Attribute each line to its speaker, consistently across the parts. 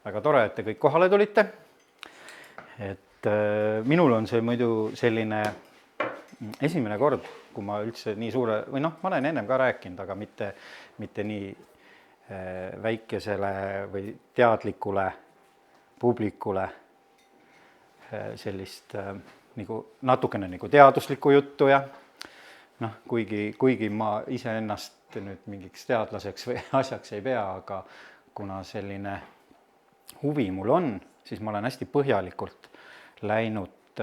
Speaker 1: väga tore, et te kõik kohale tulite. Et minul on see muidu selline esimene kord, kui ma üldse nii suure, või noh, ma olen ennem ka rääkinud, aga mitte nii väikesele või teadlikule publikule sellist nagu natukene nagu teaduslikku juttu ja noh, kuigi ma iseennast nüüd mingiks teadlaseks või asjaks ei pea, aga kuna selline huvi mul on, siis ma olen hästi põhjalikult läinud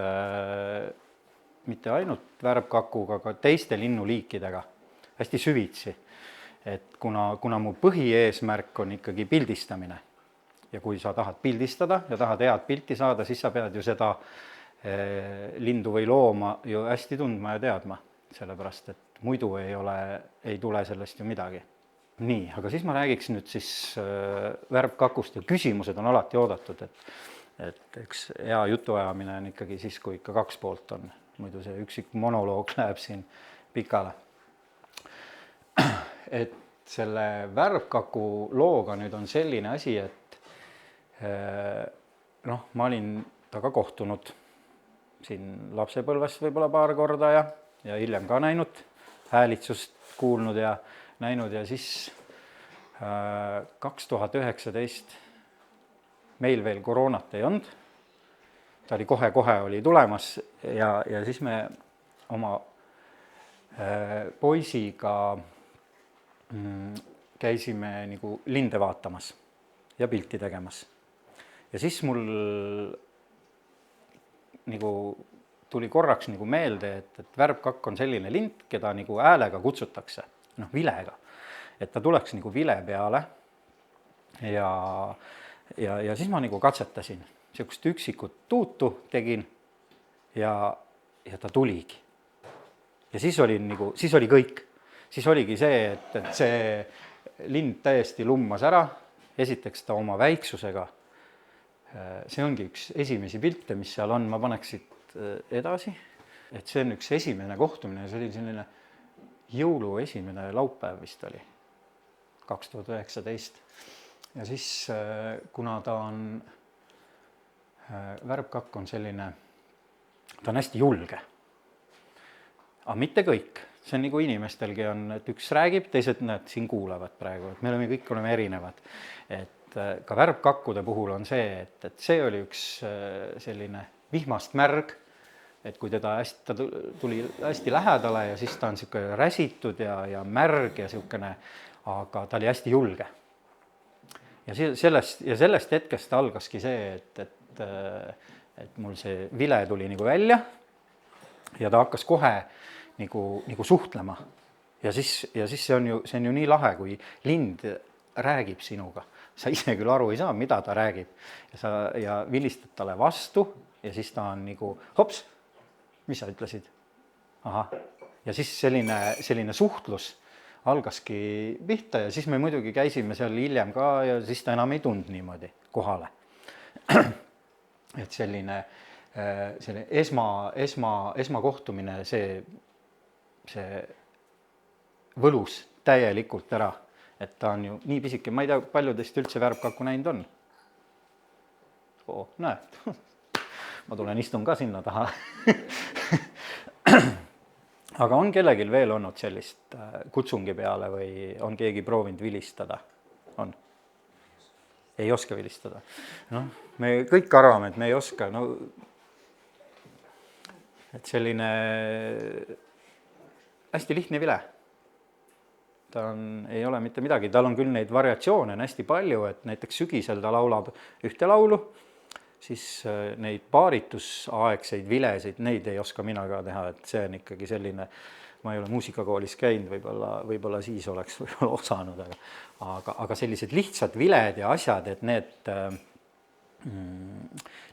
Speaker 1: mitte ainult värbkakuga, aga teiste linnuliikidega hästi süvitsi. Et kuna mu põhieesmärk on ikkagi pildistamine ja kui sa tahad pildistada ja tahad head pilti saada, siis sa pead ju seda lindu või looma ju hästi tundma ja teadma, sellepärast et muidu ei tule sellest ju midagi. Nii, aga siis ma räägiks nüüd siis värbkakust ja küsimused on alati oodatud, et eks hea jutuajamine on ikkagi siis, kui ikka kaks poolt on, muidu see üksik monoloog läheb siin pikale. Et selle värbkaku looga nüüd on selline asi, et noh, ma olin taga kohtunud siin lapsepõlvest võib-olla paar korda ja hiljem ka näinud, häälitsust kuulnud ja näinud ja siis 2019 meil veel koroonat ei olnud, ta oli kohe oli tulemas ja siis me oma poisiga käisime nagu linde vaatamas ja pilti tegemas. Ja siis mul nagu tuli korraks nagu meelde, et värbkakk on selline lind, keda nagu häälega kutsutakse, noh vilega. Et ta tuleks nagu vile peale ja siis ma nagu katsetasin, sellist üksikut tuutu tegin ja ta tuligi. Ja siis oli kõik. Siis oligi see, et see lind täiesti lummas ära, esiteks ta oma väiksusega. See ongi üks esimesi pilte, mis seal on, ma paneks siit edasi. Et see on üks esimene kohtumine, see oli selline jõulu esimene laupäev vist oli, 2019. Ja siis, kuna ta on, värbkakk on selline, ta on hästi julge. Aga mitte kõik. See on nagu inimestelgi on, et üks räägib, teised need siin kuulavad praegu, et me kõik oleme erinevad. Et ka värbkakkude puhul on see, et see oli üks selline vihmast märg, et kui ta tuli hästi lähedale ja siis ta on niisugune räsitud ja märg ja niisugune, aga ta oli hästi julge. Ja sellest hetkest algaski see, et mul see vile tuli nagu välja ja ta hakkas kohe nagu suhtlema. Ja siis see on ju nii lahe, kui lind räägib sinuga. Sa ise küll aru ei saa, mida ta räägib. Ja vilistad talle vastu ja siis ta on nagu, hops, mis sa ütlesid? Aha. Ja siis selline suhtlus algaski pihta ja siis me muidugi käisime seal hiljem ka ja siis ta enam ei tund niimoodi kohale. Et selline esmakohtumine, see võlus täielikult ära, et ta on ju nii pisike, ma ei tea, palju teist üldse värbkakku näinud on? Näed, ma tulen istun ka sinna taha. Aga on kellelgi veel olnud sellist kutsungi peale või on keegi proovinud vilistada? On? Ei oska vilistada. No, me kõik arvame, et me ei oska. No, et selline hästi lihtne vile. Ta ei ole mitte midagi. Tal on küll neid variatsioone hästi palju, et näiteks sügisel ta laulab ühte laulu, siis neid paaritusaegseid vilesid, neid ei oska mina ka teha, et see on ikkagi selline, ma ei ole muusikakoolis käinud, võib-olla siis oleks osanud, aga sellised lihtsad viled ja asjad, et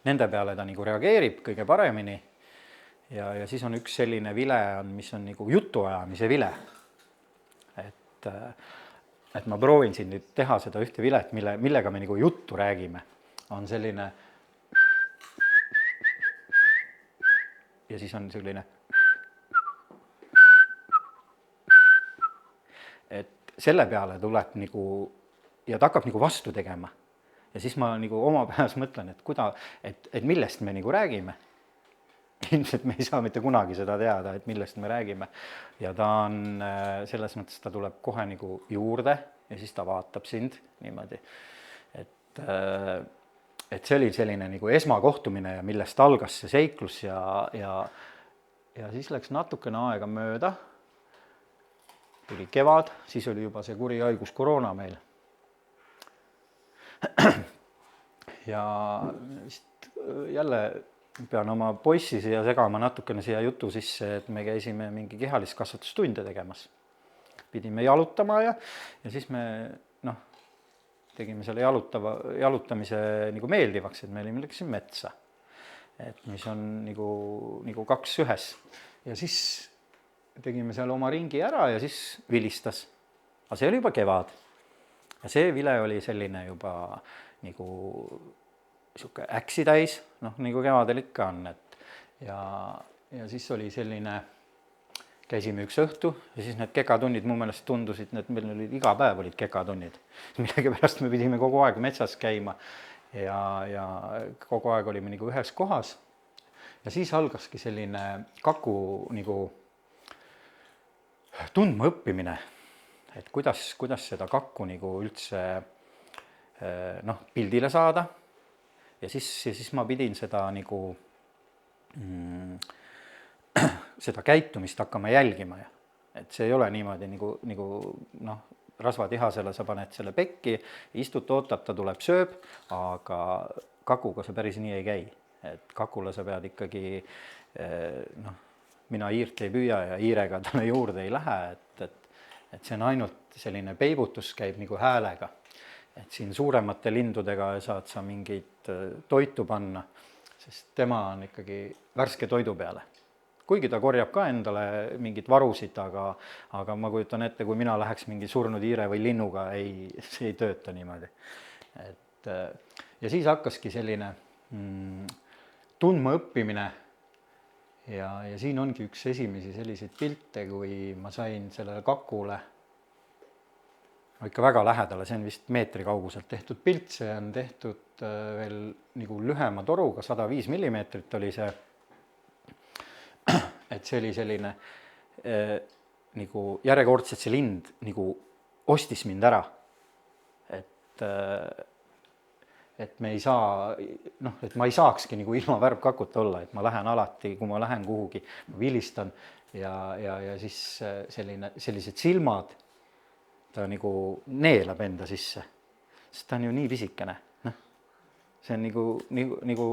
Speaker 1: nende peale ta nagu reageerib kõige paremini ja siis on üks selline vile, mis on nagu jutuajamise vile. Et ma proovin siin nüüd teha seda ühte vilet, millega me nagu juttu räägime, on selline ja siis on selline, et selle peale tuleb nagu, ja ta hakkab nagu vastu tegema. ja siis ma nagu oma peas mõtlen, et millest me nagu räägime. Ilmselt me ei saa mitte kunagi seda teada, et millest me räägime. Ja ta on selles mõttes, ta tuleb kohe nagu juurde ja siis ta vaatab sind niimoodi. Et see oli selline nagu esmakohtumine ja millest algas see seiklus ja siis läks natukene aega mööda. Tuli kevad, siis oli juba see kuri haigus koroona meil. Ja vist jälle pean oma poissi siia segama natukene siia jutu sisse, et me käisime mingi kehaliskasvatustunde tegemas. Pidime jalutama ja siis me tegime selle jalutamise nagu meeldivaks, et me läksime metsa. Et mis on nagu 2 ühes. Ja siis tegime seal oma ringi ära ja siis vilistas. Aga see oli juba kevad. Ja see vile oli selline juba nagu siuke äksi täis, nagu kevadel ikka on, ja siis oli selline, käisime üks õhtu ja siis need kekatunnid mu meelest tundusid, et meil olid iga päev olid kekatunnid. Millegi pärast me pidime kogu aeg metsas käima ja kogu aeg olime nagu ühes kohas. Ja siis algaski selline kaku nagu tundma õppimine, et kuidas seda kakku nagu üldse pildile saada. Ja siis ma pidin seda nagu seda käitumist hakkama jälgima. Et see ei ole niimoodi nagu rasvatihasele sa paned selle pekki, istud, ootad, ta tuleb, sööb, aga kakuga sa päris nii ei käi. Et kakule sa pead ikkagi, mina hiirt ei püüa ja hiirega talle juurde ei lähe, et see on ainult selline peibutus käib nagu häälega. Et siin suuremate lindudega saad sa mingit toitu panna, sest tema on ikkagi värske toidu peale. Kuigi ta korjab ka endale mingit varusid, aga ma kujutan ette, kui mina läheks mingi surnud hiire või linnuga, see ei tööta niimoodi. Ja siis hakkaski selline tundma õppimine ja siin ongi üks esimesi selliseid pilte, kui ma sain sellele kakule ikka väga lähedale, see on vist meetri kauguselt tehtud pilt, see on tehtud veel nagu lühema toruga, 105 millimeetrit oli see, et see oli selline nagu järjekordselt see lind nagu ostis mind ära, et me ei saa, et ma ei saakski nagu ilma värvkakuta olla, et ma lähen alati, kui ma lähen kuhugi, ma vilistan ja siis sellised silmad, ta nagu neelab enda sisse, sest ta on ju nii pisikene. See on nagu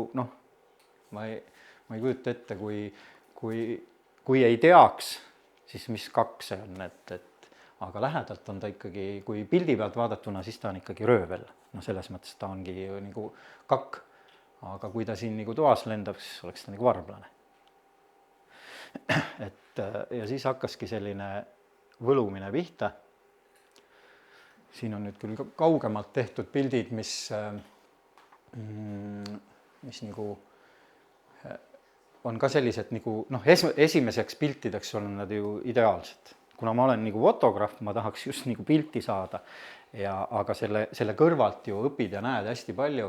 Speaker 1: ma ei kujuta ette, kui ei teaks, siis mis kaks see on, aga lähedalt on ta ikkagi, kui pildi pealt vaadatuna, siis ta on ikkagi röövel. Selles mõttes ta ongi nagu kakk, aga kui ta siin nagu toas lendab, siis oleks ta nagu varblane. Ja siis hakkaski selline võlumine pihta. Siin on nüüd küll kaugemalt tehtud pildid, mis nagu on ka sellised nagu, esimeseks piltideks on nad ju ideaalsed. Kuna ma olen nagu fotograaf, ma tahaks just nagu pilti saada, aga selle kõrvalt ju õpid ja näed hästi palju,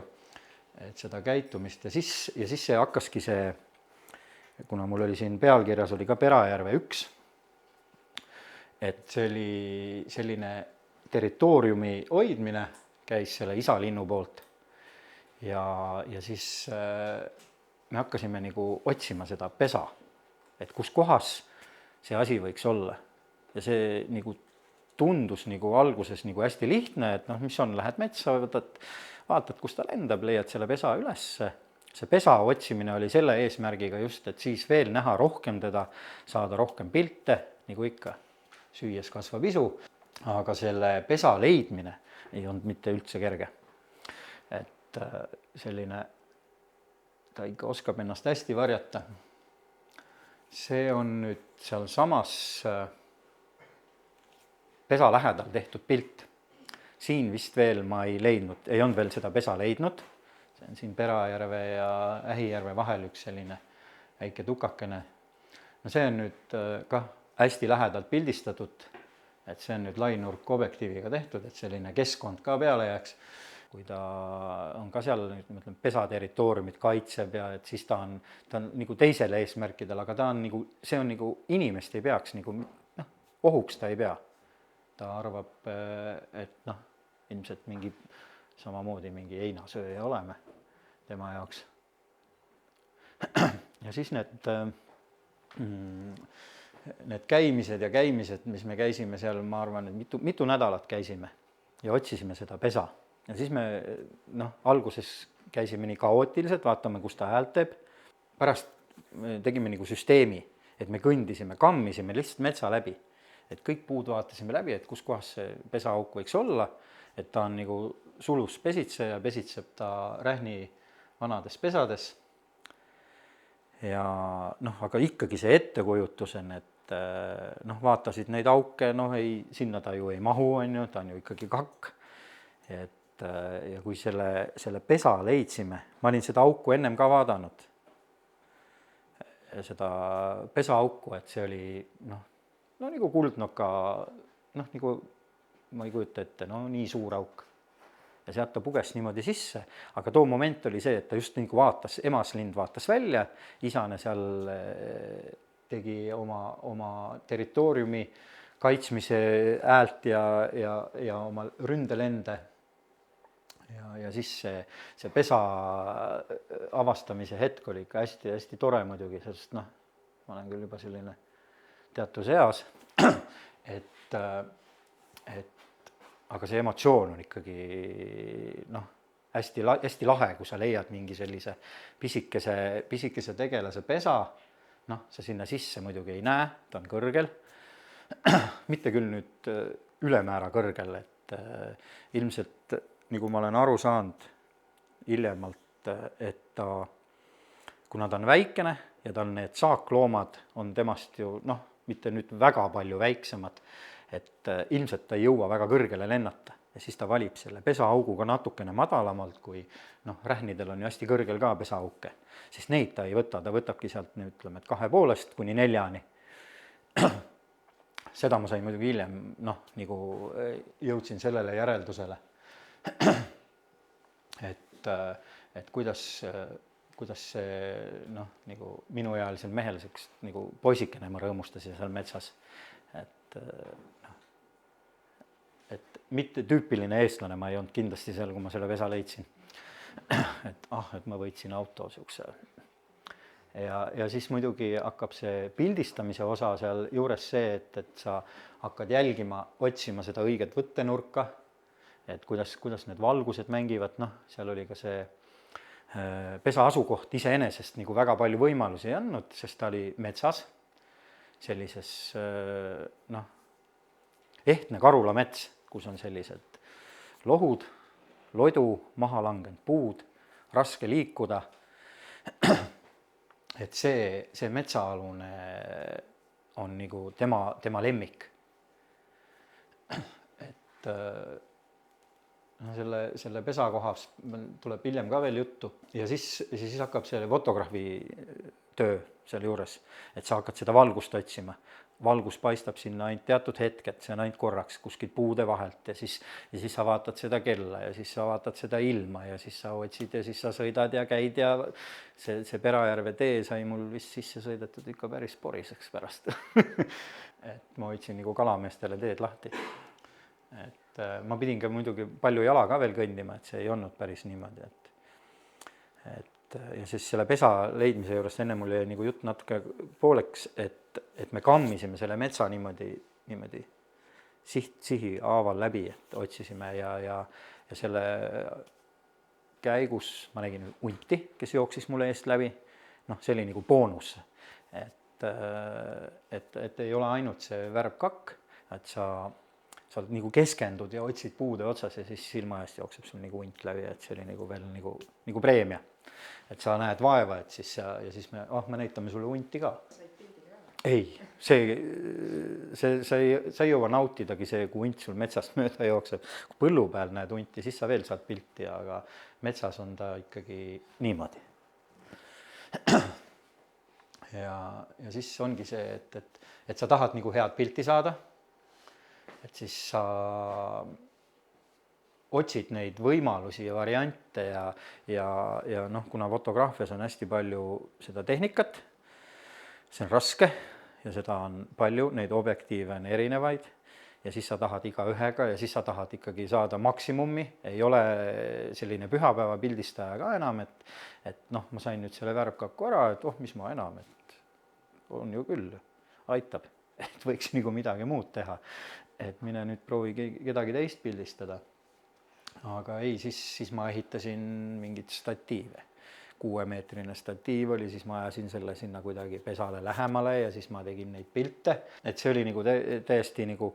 Speaker 1: et seda käitumist ja siis see hakkaski see, kuna mul oli siin pealkirjas oli ka Perajärve 1, et see oli selline territooriumi hoidmine käis selle isalinnu poolt ja siis me hakkasime nagu otsima seda pesa, et kus kohas see asi võiks olla. Ja see nagu tundus nagu alguses nagu hästi lihtne, et mis on, lähed metsa, vaatad, kus ta lendab, leiad selle pesa ülesse. See pesa otsimine oli selle eesmärgiga just, et siis veel näha rohkem teda, saada rohkem pilte, nagu ikka, süües kasvab isu. Aga selle pesa leidmine ei olnud mitte üldse kerge. Et selline, ta ikka oskab ennast hästi varjata. See on nüüd seal samas pesa lähedal tehtud pilt. Siin vist veel ma ei olnud veel seda pesa leidnud. See on siin Perajärve ja Ähijärve vahel üks selline väike tukakene. See on nüüd ka hästi lähedalt pildistatud. Et see on nüüd lainurk objektiiviga tehtud, et selline keskkond ka peale jääks. kui ta on ka seal, ütleme, pesaterritooriumit kaitseb ja et siis ta on nagu teisel eesmärkidel, aga ta on nagu, see on nagu inimest ei peaks nagu noh, ohuks ta ei pea. Ta arvab, et noh, ilmselt mingi samamoodi mingi heinasööja oleme tema jaoks. Ja siis need käimised, mis me käisime seal, ma arvan, et mitu nädalat käisime ja otsisime seda pesa. Ja siis me alguses käisime nii kaootiliselt, vaatame, kus ta häält teeb. Pärast me tegime nagu süsteemi, et me kõndisime, kammisime lihtsalt metsa läbi. Et kõik puud vaatasime läbi, et kus kohas see pesaauk võiks olla, et ta on nagu sulus pesitseja, pesitseb ta Rähni vanades pesades. Ja aga ikkagi see ettekujutus on, et vaatasid neid auke, sinna ta ju ei mahu, ta on ju ikkagi kakk. Ja kui selle pesa leidsime, ma olin seda auku ennem ka vaadanud, seda pesaauku, et see oli nagu kuldnoka, nagu ma ei kujuta ette, nii suur auk. Ja sealt ta puges niimoodi sisse, aga too moment oli see, et ta just nagu vaatas, emaslind vaatas välja, isane seal tegi oma territooriumi kaitsmise häält ja oma ründelende. Ja siis see pesa avastamise hetk oli ikka hästi tore muidugi, sest ma olen küll juba selline teatud eas, et aga see emotsioon on ikkagi hästi lahe, kui sa leiad mingi sellise pisikese tegelase pesa, sa sinna sisse muidugi ei näe, ta on kõrgel, mitte küll nüüd ülemäära kõrgel, et ilmselt nagu ma olen aru saanud hiljemalt, et kuna ta on väikene ja tal need saakloomad on temast ju mitte nüüd väga palju väiksemad, et ilmselt ta ei jõua väga kõrgele lennata ja siis ta valib selle pesaauguga natukene madalamalt, kui rähnidel on ju hästi kõrgel ka pesaauke, siis neid ta ei võta, ta võtabki sealt ütleme, et 2,5 kuni 4. Seda ma sain muidugi hiljem, nagu jõudsin sellele järeldusele, et kuidas see nagu minuealisel mehel nagu poisikene ma rõõmustasin seal metsas, et mitte tüüpiline eestlane ma ei olnud kindlasti seal, kui ma selle pesa leidsin, et ma võitsin auto siukse. Ja siis muidugi hakkab see pildistamise osa seal juures see, et sa hakkad jälgima, otsima seda õiget võttenurka, et kuidas need valgused mängivad, seal oli ka see pesa asukoht iseenesest nagu väga palju võimalusi ei andnud, sest ta oli metsas, sellises ehtne karulamets, kus on sellised lohud, lodu, maha langenud puud, raske liikuda, et see metsaalune on nagu tema lemmik. Et selle pesa kohas tuleb hiljem ka veel juttu ja siis hakkab selle fotograafi töö seal juures, et sa hakkad seda valgust otsima. Valgus paistab sinna ainult teatud hetked, see on ainult korraks kuskilt puude vahelt ja siis sa vaatad seda kella ja siis sa vaatad seda ilma ja siis sa otsid ja siis sa sõidad ja käid ja see Perajärve tee sai mul vist sisse sõidetud ikka päris poriseks pärast. Et ma hoidsin nagu kalameestele teed lahti. Et ma pidin ka muidugi palju jala ka veel kõndima, et see ei olnud päris niimoodi, et ja siis selle pesa leidmise juures enne mul jäi nagu jutt natuke pooleks, et me kammisime selle metsa niimoodi sihi haaval läbi, et otsisime ja selle käigus ma nägin hunti, kes jooksis mulle eest läbi, see oli nagu boonus, et ei ole ainult see värvkakk, et sa nagu keskendud ja otsid puude otsas ja siis silma eest jookseb sul nagu hunt läbi, et see oli nagu veel nagu preemia. Et sa näed vaeva, et siis ja siis me näitame sulle hunti ka. Ei, sa ei jõua nautidagi see, kui hunt sul metsast mööda jookseb. Kui põllu peal näed hunti, siis sa veel saad pilti, aga metsas on ta ikkagi niimoodi. Ja siis ongi see, et sa tahad nagu head pilti saada, et siis sa otsid neid võimalusi ja variante ja noh, kuna fotograafias on hästi palju seda tehnikat, see on raske ja seda on palju, neid objektiive on erinevaid ja siis sa tahad igaühega ja siis sa tahad ikkagi saada maksimumi, ei ole selline pühapäeva pildistaja ka enam, et noh, ma sain nüüd selle värvkaku ära, et mis ma enam, et on ju küll, aitab, et võiks nagu midagi muud teha, et mine nüüd proovi kedagi teist pildistada. Aga ei, siis ma ehitasin mingit statiive, 6-meetrine statiiv oli, siis ma ajasin selle sinna kuidagi pesale lähemale ja siis ma tegin neid pilte, et see oli nagu täiesti nagu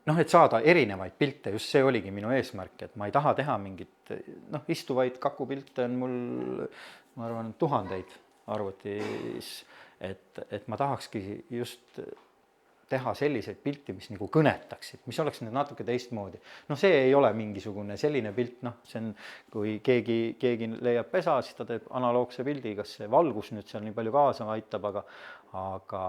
Speaker 1: noh, et saada erinevaid pilte, just see oligi minu eesmärk, et ma ei taha teha mingit noh, istuvaid kakupilte on mul, ma arvan, tuhandeid arvutis, et ma tahakski just teha selliseid pilti, mis nagu kõnetaksid, mis oleks nüüd natuke teistmoodi. No see ei ole mingisugune selline pilt, noh, see on, kui keegi leiab pesa, siis ta teeb analoogse pildi, kas see valgus nüüd seal nii palju kaasa aitab, aga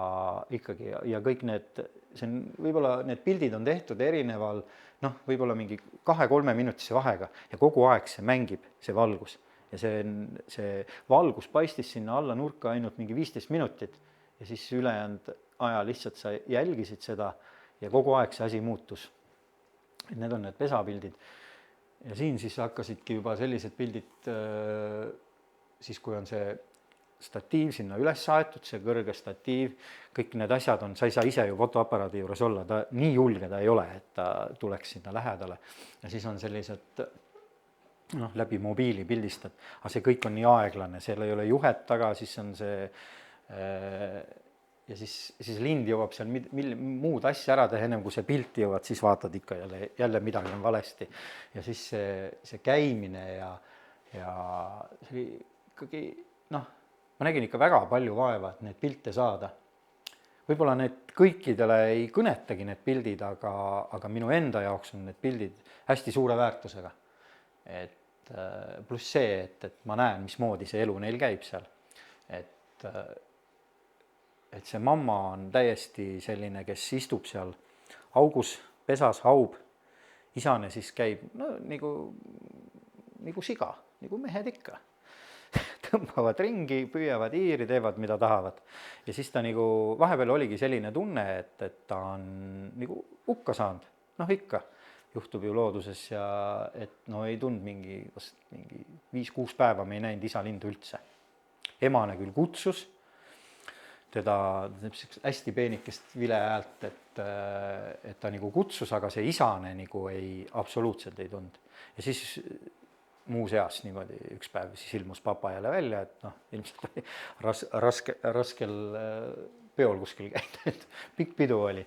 Speaker 1: ikkagi ja kõik need, see on, võib-olla need pildid on tehtud erineval, noh, võib-olla mingi 2-3 minutise vahega ja kogu aeg see mängib, see valgus. Ja see valgus paistis sinna alla nurka ainult mingi 15 minutit ja siis ülejäänud aja lihtsalt sa jälgisid seda ja kogu aeg see asi muutus. Et need on need pesapildid. Ja siin siis hakkasidki juba sellised pildid, siis kui on see statiiv sinna üles aetud, see kõrge statiiv, kõik need asjad on, sa ei saa ise ju fotoaparaadi juures olla, ta nii julge ta ei ole, et ta tuleks sinna lähedale. Ja siis on sellised noh, läbi mobiili pildistad, aga see kõik on nii aeglane, seal ei ole juhet taga, siis on see ja siis lind jõuab seal muud asja ära teha, ennem kui see pilti jõuad, siis vaatad ikka jälle midagi on valesti. Ja siis see käimine ja see ikkagi, noh, ma nägin ikka väga palju vaeva, et neid pilte saada. Võib-olla need kõikidele ei kõnetagi need pildid, aga minu enda jaoks on need pildid hästi suure väärtusega. Et pluss see, et ma näen, mismoodi see elu neil käib seal. Et see mamma on täiesti selline, kes istub seal augus, pesas, haub, isane siis käib no, nagu siga, nagu mehed ikka. Tõmbavad ringi, püüavad hiiri, teevad mida tahavad. Ja siis ta nagu, vahepeal oligi selline tunne, et ta on nagu hukka saanud, noh ikka, juhtub ju looduses ja et no ei tund mingi 5-6 päeva me ei näinud isa lindu üldse. Emane küll kutsus, teda hästi peenikest vile häält, et ta nagu kutsus, aga see isane nagu absoluutselt ei tund. Ja siis muuseas niimoodi üks päev siis ilmus papa jälle välja, et noh, ilmselt raskel peol kuskil käid, et pikk pidu oli.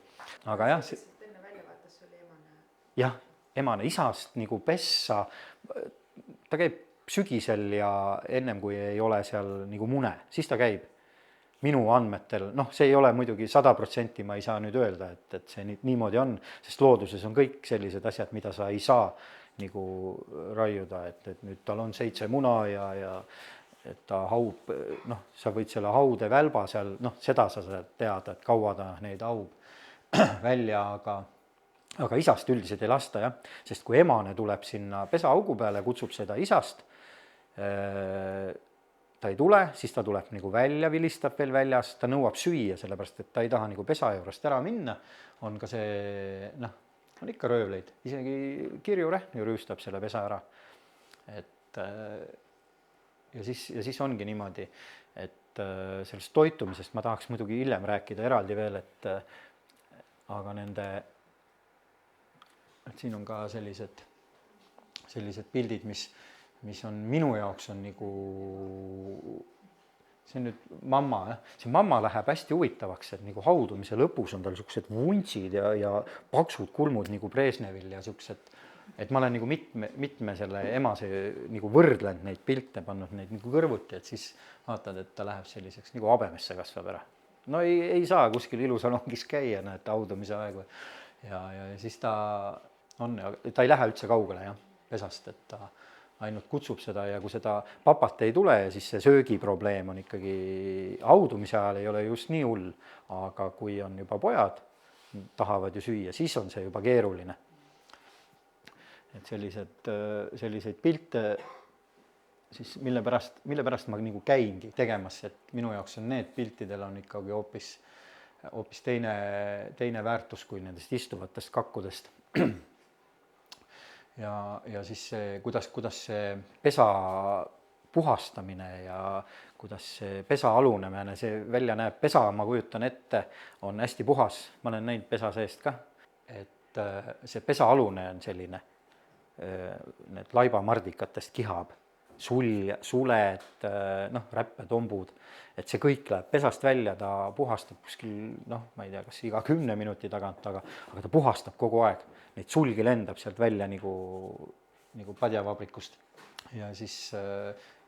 Speaker 1: Aga jah,
Speaker 2: enne välja vaatas, see oli emane.
Speaker 1: Jah, emane isast nagu pessa, ta käib sügisel ja ennem kui ei ole seal nagu mune, siis ta käib. Minu andmetel, noh, see ei ole muidugi 100%, ma ei saa nüüd öelda, et see niimoodi on, sest looduses on kõik sellised asjad, mida sa ei saa nagu raiuda, et nüüd tal on 7 muna ja et ta haub, noh, sa võid selle haude välba seal, noh, seda sa saad teada, et kaua ta neid haub välja, aga isast üldiselt ei lasta, jah, sest kui emane tuleb sinna pesaaugu peale, kutsub seda isast, ta ei tule, siis ta tuleb nagu välja, vilistab veel väljas, ta nõuab süüa, sellepärast et ta ei taha nagu pesa juurest ära minna, on ka see, noh, on ikka röövleid, isegi kirjurähn ju rüüstab selle pesa ära. Et ja siis ongi niimoodi, et sellest toitumisest ma tahaks muidugi hiljem rääkida eraldi veel, et aga et siin on ka sellised pildid, mis on minu jaoks on nagu, see on nüüd mamma, see mamma läheb hästi huvitavaks, et nagu haudumise lõpus on tal sellised vuntsid ja paksud kulmud nagu Brežnevil ja sellised, et ma olen nagu mitme selle emase nagu võrdlenud neid pilte, pannud neid nagu kõrvuti, et siis vaatad, et ta läheb selliseks nagu habemesse kasvab ära. No ei saa kuskil ilusalongis käia, näed, haudumise aegu ja siis ta ei lähe üldse kaugele, jah, pesast, et ta ainult kutsub seda ja kui seda papat ei tule, siis see söögiprobleem on ikkagi, haudumise ajal ei ole just nii hull, aga kui on juba pojad, tahavad ju süüa, siis on see juba keeruline. et selliseid pilte siis mille pärast ma nagu käingi tegemas, et minu jaoks on need piltidel on ikkagi hoopis teine väärtus kui nendest istuvatest kakkudest. ja siis see, kuidas see pesa puhastamine ja kuidas see pesa alune see välja näeb, pesa, ma kujutan ette, on hästi puhas, ma olen näinud pesa seest ka, et see pesa alune on selline, need laibamardikatest kihab, suled, noh, räppetombud, et see kõik läheb pesast välja, ta puhastab kuskil, noh, ma ei tea, kas iga 10 minuti tagant, aga ta puhastab kogu aeg, neid sulgi lendab sealt välja nagu padjavabrikust ja siis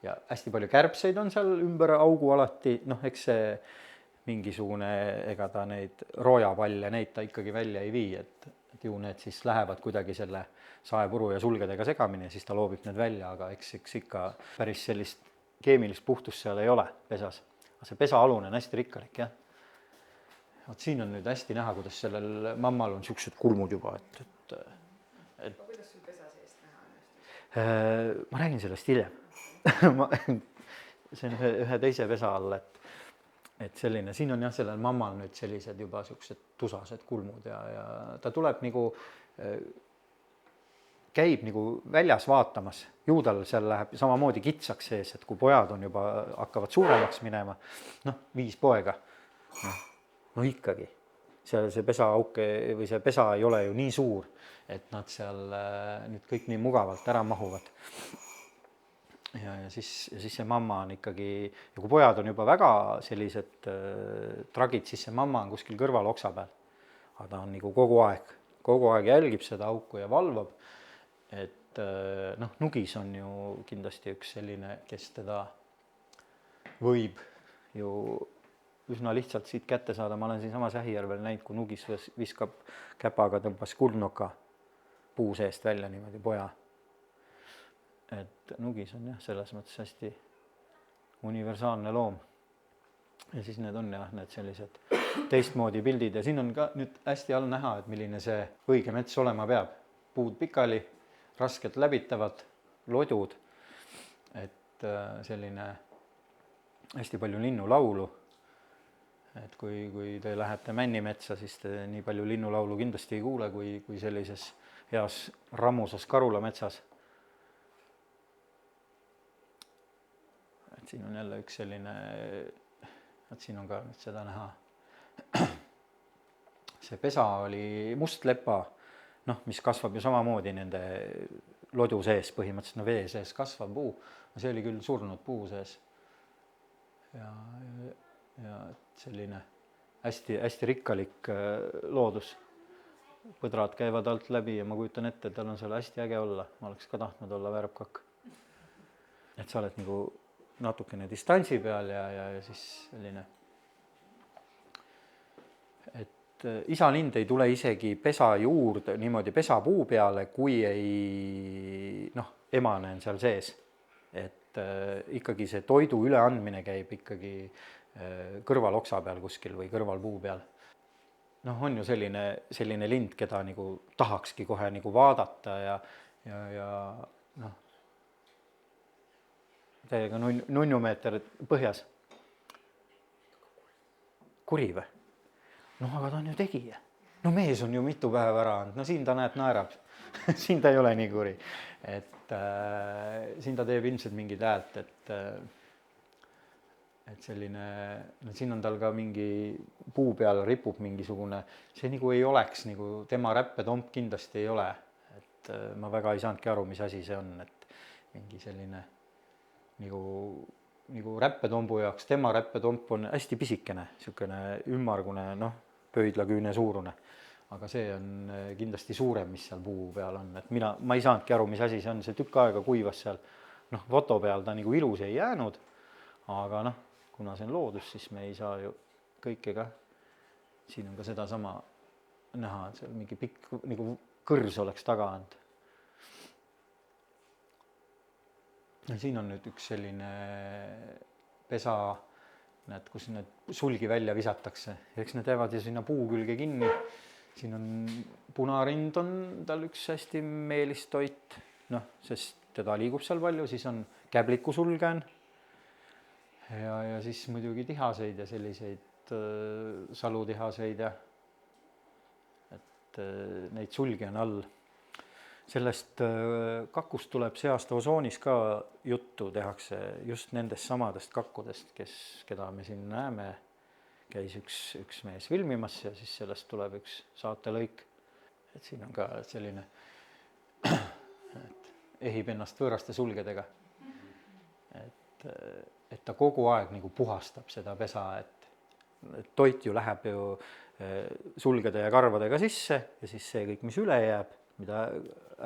Speaker 1: ja hästi palju kärbseid on seal ümber augu alati, noh, eks see mingisugune, ega ta neid roojapalle, neid ta ikkagi välja ei vii, et ju need siis lähevad kuidagi selle saepuru ja sulgedega segamini ja siis ta loobib need välja, aga eks ikka päris sellist keemilist puhtust seal ei ole pesas. Aga see pesa alune on hästi rikkalik, jah. Vot siin on nüüd hästi näha, kuidas sellel mammal on niisugused kulmud juba, et
Speaker 2: kuidas sul pesa seest näha on?
Speaker 1: ma räägin sellest hiljem. See on ühe teise pesa all, et selline, siin on jah, sellel mammal nüüd sellised juba niisugused tusased kulmud ja ta tuleb nagu, käib nagu väljas vaatamas, ju tal seal läheb samamoodi kitsaks sees, et kui pojad on juba, hakkavad suuremaks minema, noh, 5 poega, no ikkagi, see pesaauk või see pesa ei ole ju nii suur, et nad seal nüüd kõik nii mugavalt ära mahuvad. Ja siis see mamma on ikkagi, ja kui pojad on juba väga sellised tragid, siis see mamma on kuskil kõrval oksa peal. Aga ta on nagu kogu aeg jälgib seda auku ja valvab, et noh, nugis on ju kindlasti üks selline, kes teda võib ju üsna lihtsalt siit kätte saada. Ma olen siin samas Ähijärvel näinud, kui nugis viskab käpaga, tõmbas kuldnoka puu seest välja niimoodi poja. Et nugis on jah, selles mõttes hästi universaalne loom. Ja siis need on jah, need sellised teistmoodi pildid ja siin on ka nüüd hästi all näha, et milline see õige mets olema peab. Puud pikali, raskelt läbitavad, lodud, et selline hästi palju linnulaulu. Et kui te lähete Männimetsa, siis te nii palju linnulaulu kindlasti ei kuule, kui sellises heas rammusas karulametsas. Siin on jälle üks selline, et siin on ka nüüd seda näha. See pesa oli mustlepa, noh, mis kasvab ju samamoodi nende lodu sees, põhimõtteliselt no vee sees kasvav puu. See oli küll surnud puu sees. Ja selline hästi rikkalik loodus. Põdrad käivad alt läbi ja ma kujutan ette, et tal on seal hästi äge olla. Ma oleks ka tahtnud olla väärapkakk. Et sa oled nagu natukene distantsi peal ja siis selline, et isalind ei tule isegi pesa juurde niimoodi pesapuu peale, kui ei, noh, emane on seal sees. Et ikkagi see toidu üleandmine käib ikkagi kõrvaloksa peal kuskil või kõrvalpuu peal. Noh, on ju selline lind, keda nagu tahakski kohe nagu vaadata ja noh, täiega nunnumeeter põhjas. Kuri või? Noh, aga ta on ju tegija. No mees on ju mitu päeva ära andnud. No siin ta näed naerab. Siin ta ei ole nii kuri. Et siin ta teeb ilmselt mingid häält, et selline, no siin on tal ka mingi puu peal ripub mingisugune, see nagu ei oleks, nagu tema räppetomp kindlasti ei ole. Et ma väga ei saanudki aru, mis asi see on, et mingi selline nagu räppetombu jaoks, tema räppetomp on hästi pisikene, niisugune ümmargune, noh, pöidlaküüne suurune. Aga see on kindlasti suurem, mis seal puu peal on. Et ma ei saanudki aru, mis asi see on, see tükk aega kuivas seal. Noh, foto peal ta nagu ilus ei jäänud, aga noh, kuna see on loodus, siis me ei saa ju kõike ka. Siin on ka seda sama näha, et seal mingi pikk nagu kõrs oleks taga olnud. Ja siin on nüüd üks selline pesa, näed, kus need sulgi välja visatakse. Eks need jäävad ju sinna puu külge kinni. Siin on punarind on tal üks hästi meelistoit, noh, sest teda liigub seal palju, siis on käblikusulgen ja siis muidugi tihaseid ja selliseid salutihaseid ja et neid sulgi on all. Sellest kakust tuleb see aasta Osoonis ka juttu, tehakse just nendest samadest kakkudest, keda me siin näeme. Käis üks mees filmimas ja siis sellest tuleb üks saatelõik. Et siin on ka selline, et ehib ennast võõraste sulgedega. Et ta kogu aeg nagu puhastab seda pesa, et toit ju läheb ju sulgede ja karvadega sisse ja siis see kõik, mis üle jääb, mida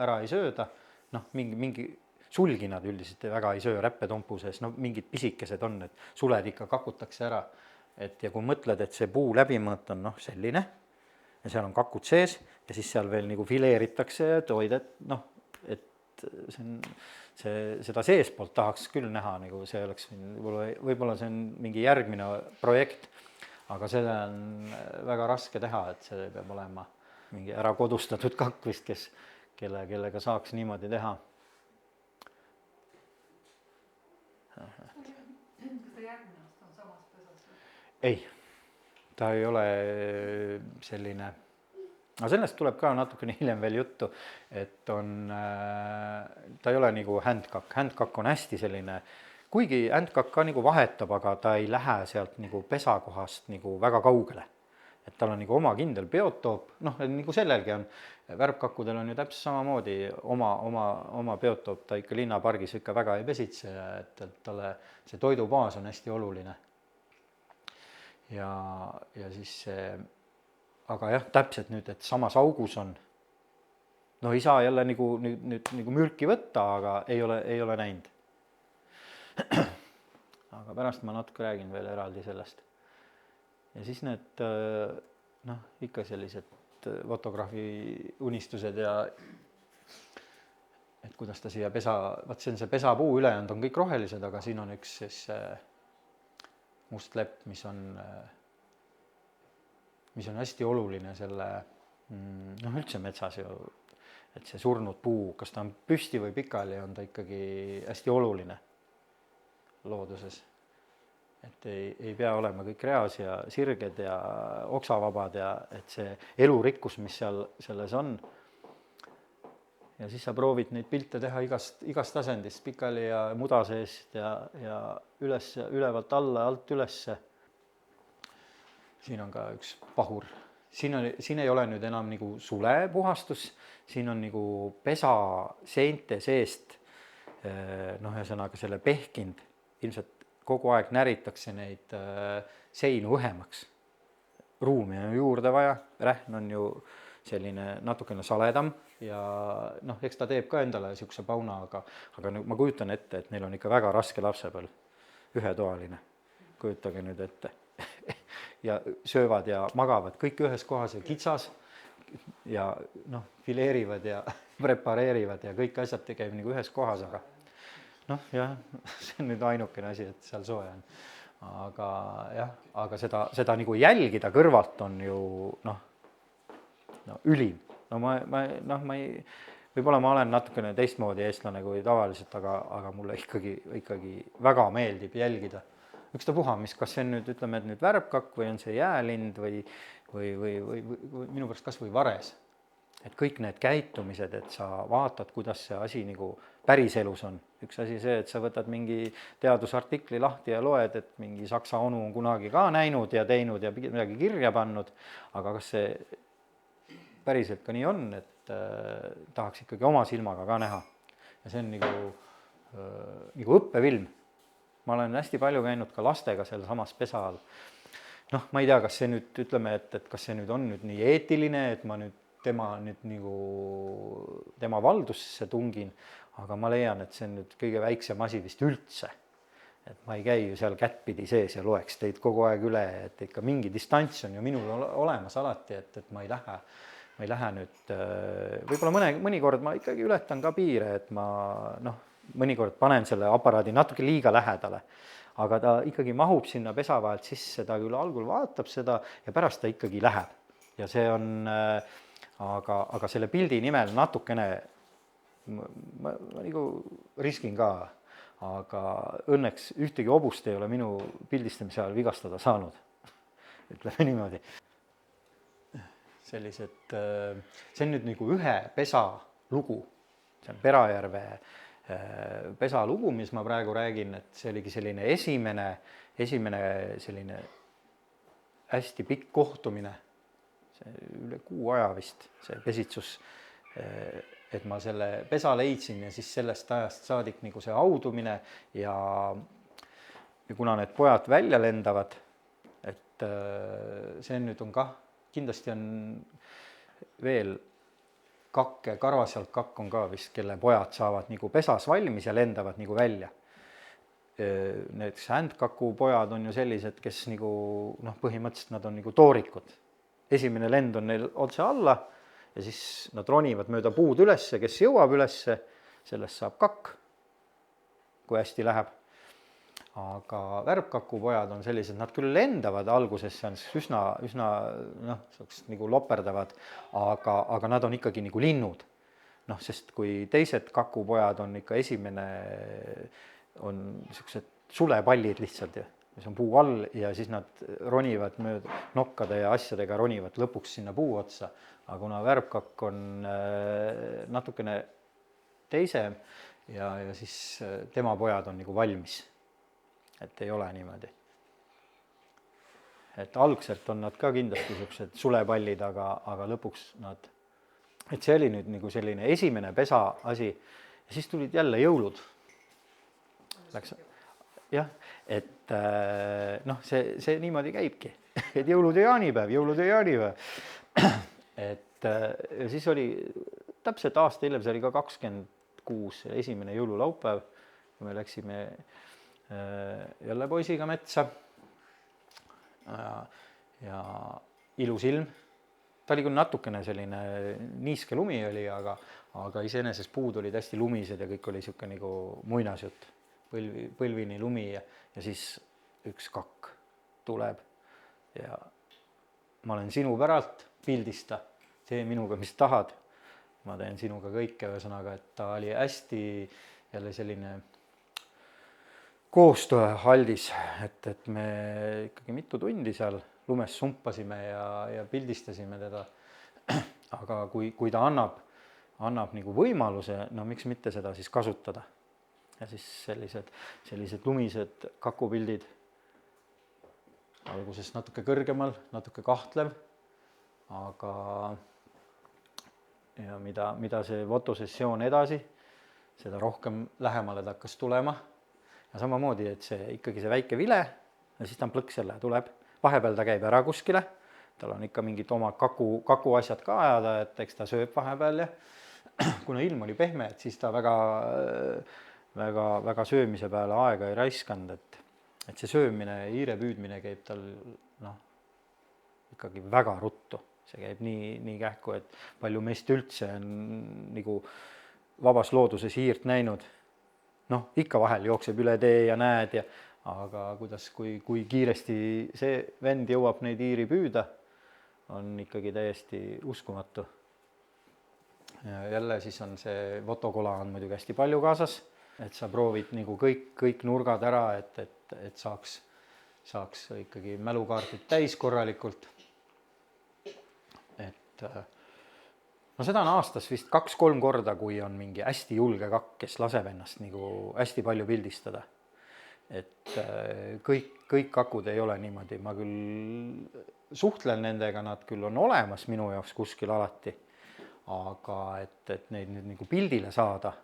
Speaker 1: ära ei sööda, noh, mingi sulgi nad üldiselt väga ei söö räppetompu sees, no mingid pisikesed on, et suled ikka kakutakse ära. Et ja kui mõtled, et see puu läbimõõt on noh selline ja seal on kakud sees ja siis seal veel nagu fileeritakse ja toidet, noh, et seda seespoolt tahaks küll näha, nagu see oleks võib-olla see on mingi järgmine projekt, aga seda on väga raske teha, et see peab olema mingi ära kodustatud kakk vist, kellega saaks niimoodi teha. Ei, ta ei ole selline, aga sellest tuleb ka natukene hiljem veel juttu, et ta ei ole nagu händkakk on hästi selline, kuigi händkakk ka nagu vahetab, aga ta ei lähe sealt nagu pesakohast nagu väga kaugele. Et tal on nagu oma kindel biotoop, noh, nagu sellelgi on, värbkakkudel on ju täpselt samamoodi oma biotoop, ta ikka linnapargis ikka väga ei pesitse, et talle see toidubaas on hästi oluline. Ja siis see, aga jah, täpselt nüüd, et samas augus on, no ei saa jälle nüüd mürki võtta, aga ei ole näinud. Aga pärast ma natuke räägin veel eraldi sellest. Ja siis need, noh, ikka sellised fotograafi unistused ja et kuidas ta siia vaat see on see pesapuu, ülejäänud on kõik rohelised, aga siin on üks siis must lepp, mis on hästi oluline selle, noh, üldse metsas ju, et see surnud puu, kas ta on püsti või pikali, on ta ikkagi hästi oluline looduses. Et ei pea olema kõik reas ja sirged ja oksavabad ja et see elurikkus, mis seal selles on. Ja siis sa proovid neid pilte teha igast tasandist, pikali ja muda seest ja üles, ülevalt alla, alt ülesse. Siin on ka üks pahur. Siin ei ole nüüd enam nagu sulepuhastus, siin on nagu pesa seinte seest, noh, ühesõnaga selle pehkind, ilmselt kogu aeg näritakse neid seinu õhemaks. Ruumi on juurde vaja, rähn on ju selline natukene saledam ja noh, eks ta teeb ka endale niisuguse pauna, aga ma kujutan ette, et neil on ikka väga raske lapsepõlv, ühetoaline, kujutage nüüd ette. Ja söövad ja magavad kõik ühes kohas ja kitsas ja noh, fileerivad ja prepareerivad ja kõik asjad käib nagu ühes kohas, aga noh, jah, see on nüüd ainukene asi, et seal soe on. Aga jah, aga seda nagu jälgida kõrvalt on ju noh, ülim. No ma ei, võib-olla ma olen natukene teistmoodi eestlane kui tavaliselt, aga mulle ikkagi väga meeldib jälgida. Ükstapuha, kas see on nüüd, ütleme, et nüüd värbkakk või on see jäälind või minu pärast kas või vares. Et kõik need käitumised, et sa vaatad, kuidas see asi nagu päris elus on. Üks asi see, et sa võtad mingi teadusartikli lahti ja loed, et mingi saksa onu on kunagi ka näinud ja teinud ja midagi kirja pannud, aga kas see päriselt ka nii on, et tahaks ikkagi oma silmaga ka näha. Ja see on nagu õppefilm. Ma olen hästi palju käinud ka lastega seal samas pesa all. Noh, ma ei tea, kas see nüüd, ütleme, et kas see nüüd on nüüd nii eetiline, et ma nüüd tema valdusse tungin, aga ma leian, et see on nüüd kõige väiksem asi vist üldse. Et ma ei käi ju seal kättpidi sees ja loeks teid kogu aeg üle, et ikka mingi distants on ju minul olemas alati, et ma ei lähe nüüd, võib-olla mõnikord ma ikkagi ületan ka piire, et ma mõnikord panen selle aparaadi natuke liiga lähedale, aga ta ikkagi mahub sinna pesa vahelt sisse, ta küll algul vaatab seda ja pärast ta ikkagi läheb. Ja see on aga selle pildi nimel natukene ma nagu riskin ka, aga õnneks ühtegi hobust ei ole minu pildistamise ajal vigastada saanud, ütleme niimoodi. Sellised, see on nüüd nagu ühe pesa lugu, see on Perajärve pesa lugu, mis ma praegu räägin, et see oligi selline esimene selline hästi pikk kohtumine, see üle kuu aja vist, see pesitsus, et ma selle pesa leidsin ja siis sellest ajast saadik nagu see haudumine ja kuna need pojad välja lendavad, et see nüüd on kah, kindlasti on veel kakke, karvasealt kakk on ka vist, kelle pojad saavad nagu pesas valmis ja lendavad nagu välja. Need händkaku pojad on ju sellised, kes nagu noh, põhimõtteliselt nad on nagu toorikud. Esimene lend on neil otse alla ja siis nad ronivad mööda puud ülesse, kes jõuab ülesse, sellest saab kakk, kui hästi läheb. Aga värbkaku pojad on sellised, nad küll lendavad alguses, see on üsna noh, nagu loperdavad, aga nad on ikkagi nagu linnud. Noh, sest kui teised kakupojad on ikka esimene, on niisugused sulepallid lihtsalt, mis on puu all ja siis nad ronivad mööda nokkade ja asjadega ronivad lõpuks sinna puu otsa. Aga kuna värbkakk on natukene teisem ja siis tema pojad on nagu valmis. Et ei ole niimoodi. Et algselt on nad ka kindlasti niisugused sulepallid, aga lõpuks nad, et see oli nüüd nagu selline esimene pesa asi ja siis tulid jälle jõulud. Läks, jah, et noh, see niimoodi käibki, et jõulud ja jaanipäev. Et ja siis oli täpselt aasta hiljem, see oli ka 26, esimene jõululaupäev, kui me läksime jälle poisiga metsa ja ilus ilm. Ta oli küll natukene selline niiske lumi oli, aga iseenesest puud olid hästi lumised ja kõik oli niisugune nagu muinasjutt, põlvini lumi ja siis üks kakk tuleb ja ma olen sinu päralt, pildista, tee minuga, mis tahad. Ma teen sinuga kõike, ühesõnaga, et ta oli hästi jälle selline koostööhaldis, et me ikkagi mitu tundi seal lumes sumpasime ja pildistasime teda. Aga kui ta annab nagu võimaluse, no miks mitte seda siis kasutada. Ja siis sellised lumised kakupildid, alguses natuke kõrgemal, natuke kahtlev, aga ja mida see fotosessioon edasi, seda rohkem lähemale ta hakkas tulema. Ja samamoodi, et ikkagi see väike vile ja siis ta on plõks jälle, tuleb. Vahepeal ta käib ära kuskile, tal on ikka mingid oma kaku asjad ka ajada, et eks ta sööb vahepeal ja kuna ilm oli pehme, et siis ta väga söömise peale aega ei raiskanud, et see söömine, hiire püüdmine käib tal ikkagi väga ruttu. See käib nii kähku, et palju meist üldse on nagu vabas looduses hiirt näinud. Noh, ikka vahel jookseb üle tee ja näed, aga kui kiiresti see vend jõuab neid hiiri püüda, on ikkagi täiesti uskumatu. Ja jälle siis on see fotokola on muidugi hästi palju kaasas, et sa proovid nagu kõik nurgad ära, et saaks ikkagi mälukaardid täis korralikult. Et no seda on aastas vist 2-3 korda, kui on mingi hästi julge kakk, kes laseb ennast nagu hästi palju pildistada. Et kõik kakud ei ole niimoodi, ma küll suhtlen nendega, nad küll on olemas minu jaoks kuskil alati, aga et neid nüüd nagu pildile saada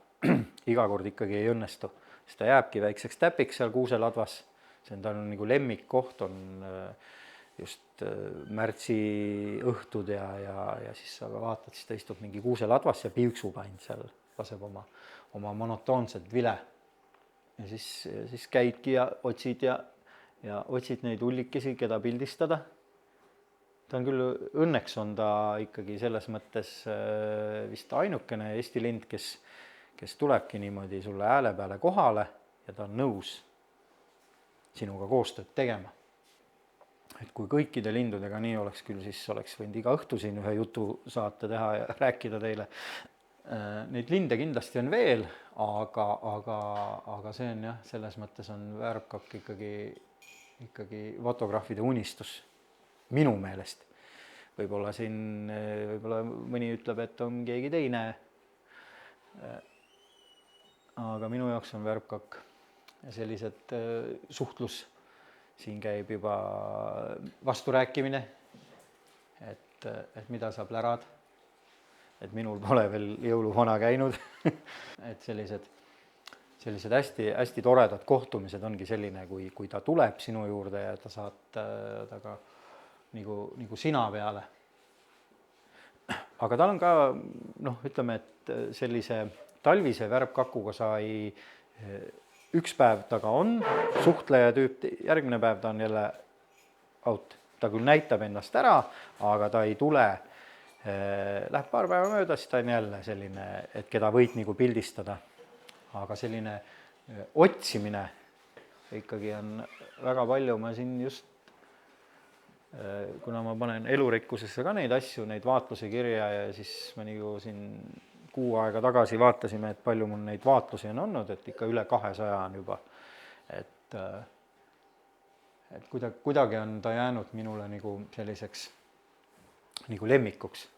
Speaker 1: iga kord ikkagi ei õnnestu, sest ta jääbki väikseks täpiks seal kuuseladvas, see on tal nagu lemmikkoht on just märtsi õhtud ja siis sa vaatad, siis ta istub mingi kuuseladvas ja piuksub ainult seal, laseb oma monotoonset vile. Ja siis käidki ja otsid neid hullikesi, keda pildistada. Ta on küll, õnneks on ta ikkagi selles mõttes vist ainukene Eesti lind, kes tulebki niimoodi sulle hääle peale kohale ja ta on nõus sinuga koostööd tegema. et kui kõikide lindudega nii oleks küll, siis oleks võinud iga õhtu siin ühe jutu saate teha ja rääkida teile. Neid linde kindlasti on veel, aga see on jah, selles mõttes on väärkakk ikkagi fotograafide unistus minu meelest. Võib-olla mõni ütleb, et on keegi teine. Aga minu jaoks on väärkakk ja sellised suhtlus. Siin käib juba vasturääkimine, et mida sa plärad, et minul pole veel jõuluvana käinud. Et sellised hästi toredad kohtumised ongi selline, kui ta tuleb sinu juurde ja ta saad taga nagu sina peale. Aga tal on ka, ütleme, et sellise talvise värbkakuga sa üks päev taga on suhtleja tüüp, järgmine päev ta on jälle out. Ta küll näitab ennast ära, aga ta ei tule, läheb paar päeva mööda, siis ta on jälle selline, et keda võid nagu pildistada. Aga selline otsimine ikkagi on väga palju, ma siin just, kuna ma panen elurikkusesse ka neid asju, neid vaatluse kirja ja siis ma nagu siin kuu aega tagasi vaatasime, et palju mul neid vaatlusi on olnud, et ikka üle 200 on juba. Et kuidagi on ta jäänud minule nagu selliseks nagu lemmikuks.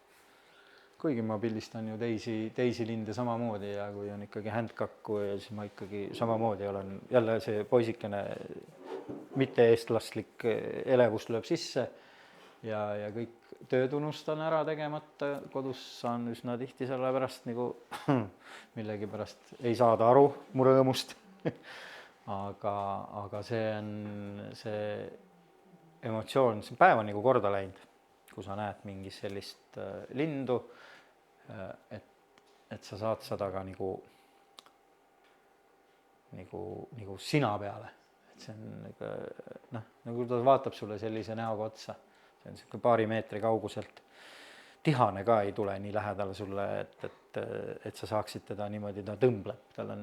Speaker 1: Kuigi ma pildistan ju teisi linde samamoodi ja kui on ikkagi händkakku ja siis ma ikkagi samamoodi olen jälle see poisikene mitte eestlastlik elevus lööb sisse ja kõik töötunnust on ära tegemata, kodus saan üsna tihti selle pärast nagu millegi pärast ei saada aru mu rõõmust. aga see emotsioon, see päev on nagu korda läinud, kui sa näed mingit sellist lindu, et sa saad seda ka nagu sina peale. Et see on nagu ta vaatab sulle sellise näoga otsa. See on selline paari meetri kauguselt. Tihane ka ei tule nii lähedale sulle, et sa saaksid teda niimoodi, ta tõmbleb, tal on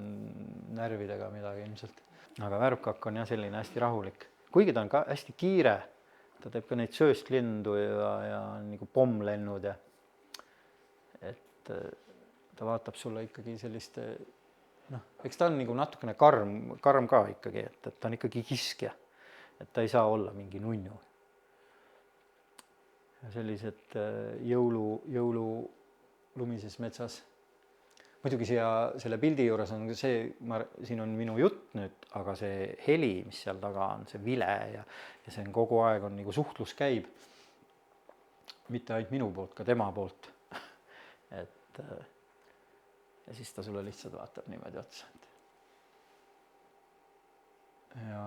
Speaker 1: närvidega midagi ilmselt. Aga värbkakk on jah selline hästi rahulik. Kuigi ta on ka hästi kiire, ta teeb ka neid sööstlindu ja nagu pommlennud ja et ta vaatab sulle ikkagi selliste, eks ta on nagu natukene karm ka ikkagi, et ta on ikkagi kiskja, et ta ei saa olla mingi nunnu. Ja sellised jõulu lumises metsas. Muidugi selle pildi juures on see, siin on minu jutt nüüd, aga see heli, mis seal taga on, see vile ja see on kogu aeg on nagu suhtlus käib. Mitte ainult minu poolt, ka tema poolt. Ja siis ta sulle lihtsalt vaatab niimoodi otsa. Ja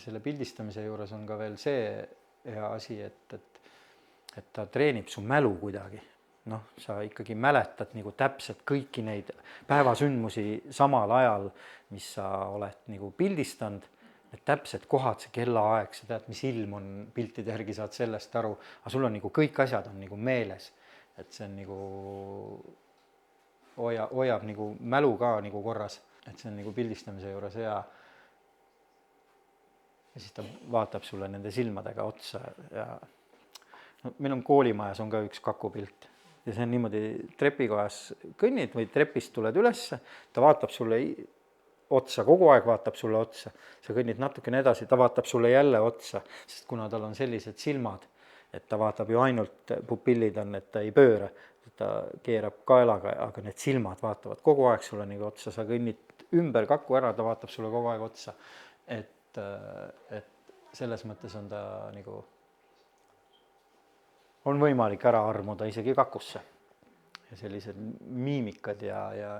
Speaker 1: selle pildistamise juures on ka veel see hea asi, et ta treenib su mälu kuidagi. Sa ikkagi mäletad nagu täpselt kõiki neid päevasündmusi samal ajal, mis sa oled nagu pildistanud, et täpselt kohad, see kellaaeg, sa tead, mis ilm on, piltide järgi saad sellest aru, aga sul on nagu kõik asjad on nagu meeles, et see on nagu hoiab nagu mälu ka nagu korras, et see on nagu pildistamise juures hea. Ja siis ta vaatab sulle nende silmadega otsa ja meil on koolimajas on ka üks kakupilt ja see on niimoodi trepikojas kõnnid või trepist tuled ülesse, ta vaatab sulle otsa, kogu aeg vaatab sulle otsa, sa kõnnid natukene edasi, ta vaatab sulle jälle otsa, sest kuna tal on sellised silmad, et ta vaatab ju ainult, pupillid on, et ta ei pööra, ta keerab kaelaga, aga need silmad vaatavad kogu aeg sulle nagu otsa, sa kõnnid ümber kaku ära, ta vaatab sulle kogu aeg otsa, et selles mõttes on ta nagu on võimalik ära armuda isegi kakusse. Ja sellised miimikad ja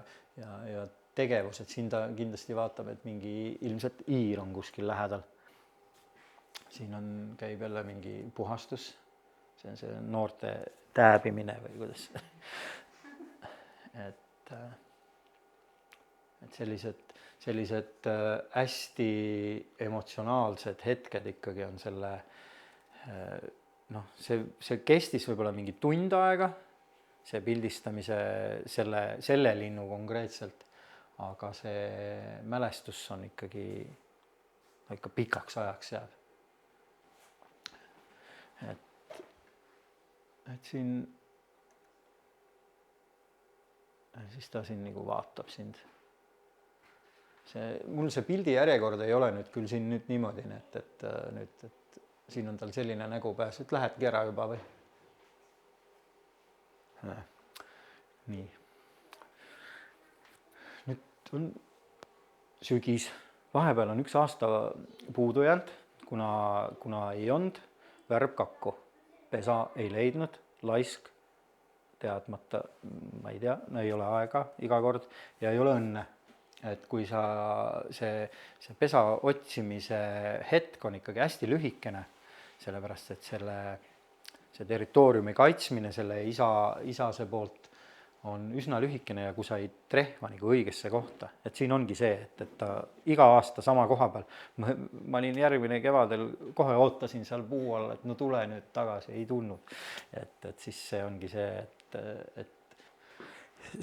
Speaker 1: tegevused, siin ta kindlasti vaatab, et mingi ilmselt iir on kuskil lähedal. Siin käib jälle mingi puhastus, see on see noorte tääbimine või kuidas. Et sellised hästi emotsionaalsed hetked ikkagi on selle see kestis võib-olla mingi tund aega, see pildistamise selle linnu konkreetselt, aga see mälestus on ikkagi pikaks ajaks jääb. et siin, siis ta siin nagu vaatab sind. Mul see pildi järjekord ei ole nüüd küll siin nüüd niimoodi, et siin on tal selline nägu pääs, et lähedki ära juba või? Nii. Nüüd on sügis. Vahepeal on 1 aasta puudu jäänud, kuna ei olnud värbkakku. Pesa ei leidnud, laisk, teadmata, ma ei tea, ei ole aega iga kord ja ei ole õnne. Et kui see pesa otsimise hetk on ikkagi hästi lühikene, sellepärast et see territooriumi kaitsmine selle isase poolt on üsna lühikene ja kui sa ei trehva nagu õigesse kohta, et siin ongi see, et ta iga aasta sama koha peal, ma olin järgmine kevadel, kohe ootasin seal puu all, et no tule nüüd tagasi, ei tulnud. Et siis see ongi see, et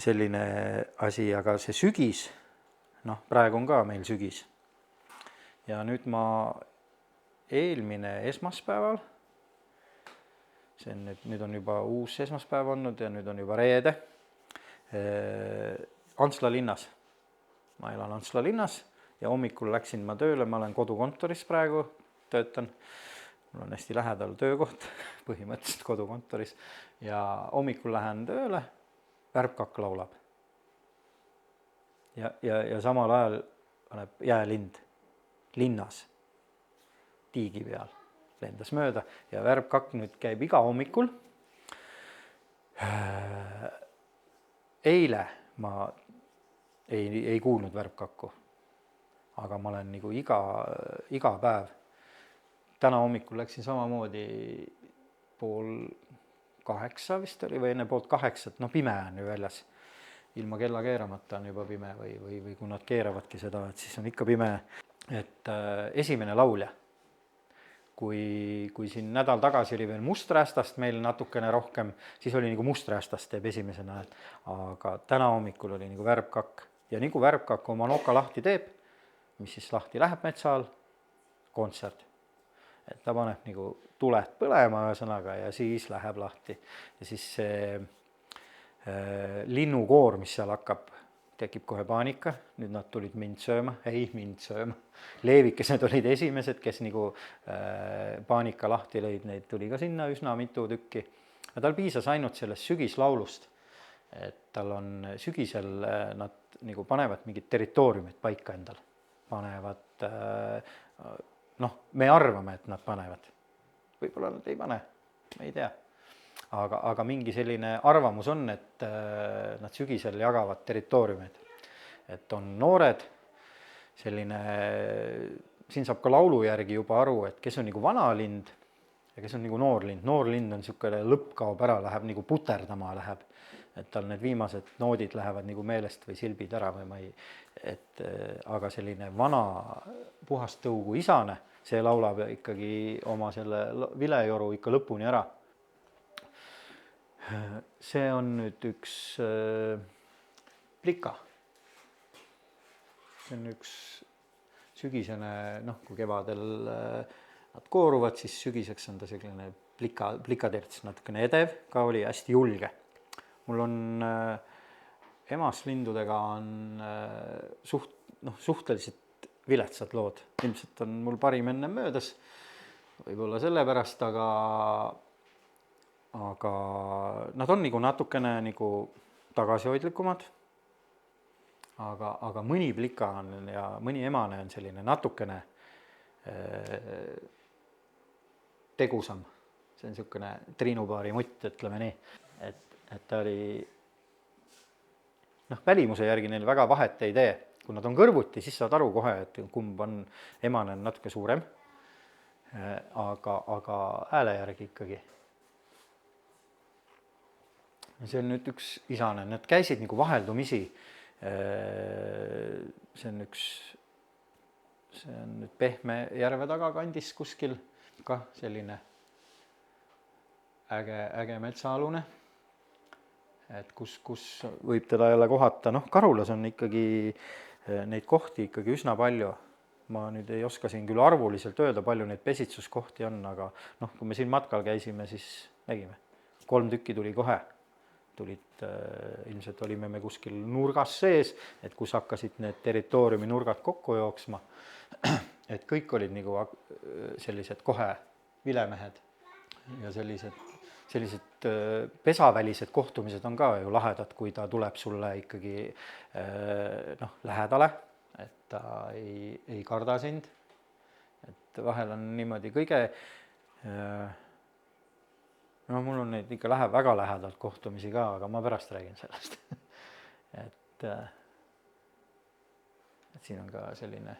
Speaker 1: selline asi, aga see sügis, noh, praegu on ka meil sügis. Ja nüüd ma eelmine esmaspäeval, nüüd on juba uus esmaspäev olnud ja nüüd on juba reede, Antsla linnas. Ma elan Antsla linnas ja hommikul läksin ma tööle, ma olen kodukontoris praegu, töötan. Mul on hästi lähedal töökoht, põhimõtteliselt kodukontoris. Ja hommikul lähen tööle, värbkakk laulab. Ja samal ajal paneb jäälind linnas, tiigi peal, lendas mööda ja värbkakk nüüd käib iga hommikul. Eile ma ei kuulnud värbkakku, aga ma olen nagu iga päev. Täna hommikul läksin samamoodi 7:30 vist oli või enne 7:30, no pime on ju väljas. Ilma kella keeramata on juba pime või kui nad keeravadki seda, et siis on ikka pime. Et esimene laulja, kui siin nädal tagasi oli veel musträstast meil natukene rohkem, siis oli nagu musträstast teeb esimesena, aga täna hommikul oli nagu värbkakk. Ja nagu värbkakk oma noka lahti teeb, mis siis lahti läheb metsa all, kontsert. Et ta paneb nagu tuled põlema ühesõnaga ja siis läheb lahti. Ja siis see linnukoor, mis seal hakkab, tekib kohe paanika, nüüd nad tulid mind sööma, Leevikesed olid esimesed, kes nagu paanika lahti lõid, neid tuli ka sinna üsna mitu tükki. Ja tal piisas ainult sellest sügislaulust, et tal on sügisel, nad nagu panevad mingid territooriumid paika endal, panevad, noh, me arvame, et nad panevad, võib-olla nad ei pane, me ei tea. Aga mingi selline arvamus on, et nad sügisel jagavad territooriumid. Et on noored, selline, siin saab ka laulu järgi juba aru, et kes on nagu vana lind ja kes on nagu noor lind. Noor lind on niisugune lõpp kaob ära, läheb nagu puterdama läheb. Et tal need viimased noodid lähevad nagu meelest või silbid ära või ma ei... aga selline vana puhast tõugu isane, see laulab ikkagi oma selle vilejoru ikka lõpuni ära. See on nüüd üks plika. See on üks sügisene, noh, kui kevadel nad kooruvad, siis sügiseks on ta selline plikaterts, natukene edev, ka oli hästi julge. Mul on emaslindudega on suhteliselt viletsad lood. Ilmselt on mul parim enne möödas, võib-olla sellepärast, aga nad on nagu natukene nagu tagasihoidlikumad, aga mõni plika on ja mõni emane on selline natukene tegusam. See on niisugune Triinu-paari mutt, ütleme nii, et ta oli, noh, välimuse järgi neil väga vahet ei tee. Kui nad on kõrvuti, siis saad aru kohe, et kumb on, emane on natuke suurem, aga hääle järgi ikkagi. See on nüüd üks isane, need käisid nagu vaheldumisi. See on nüüd Pehme järve tagakandis kuskil, ka selline äge metsaalune, et kus võib teda jälle kohata. Noh, Karulas on ikkagi neid kohti ikkagi üsna palju. ma nüüd ei oska siin küll arvuliselt öelda, palju neid pesitsuskohti on, aga noh, kui me siin matkal käisime, siis nägime, 3 tükki tuli kohe, tulid, ilmselt olime me kuskil nurgas sees, et kus hakkasid need territooriumi nurgad kokku jooksma, et kõik olid nagu sellised kohe vilemehed ja sellised pesavälised kohtumised on ka ju lahedad, kui ta tuleb sulle ikkagi noh, lähedale, et ta ei karda sind, et vahel on niimoodi kõige no mul on neid ikka väga lähedalt kohtumisi ka, aga ma pärast räägin sellest et siin on ka selline,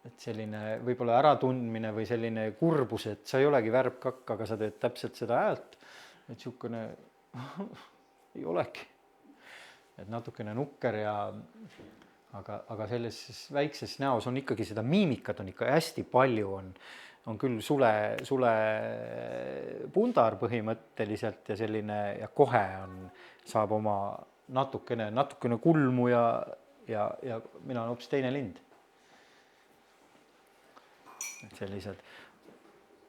Speaker 1: et selline võib-olla äratundmine või selline kurbus, et sa ei olegi värbkakk, aga sa teed täpselt seda häält, et niisugune ei olegi, et natukene nukker ja aga selles väikses näos on ikkagi seda miimikat on ikka hästi palju, on küll sule pundar põhimõtteliselt ja selline ja kohe saab oma natukene kulmu ja mina olen hoopis teine lind. Et sellised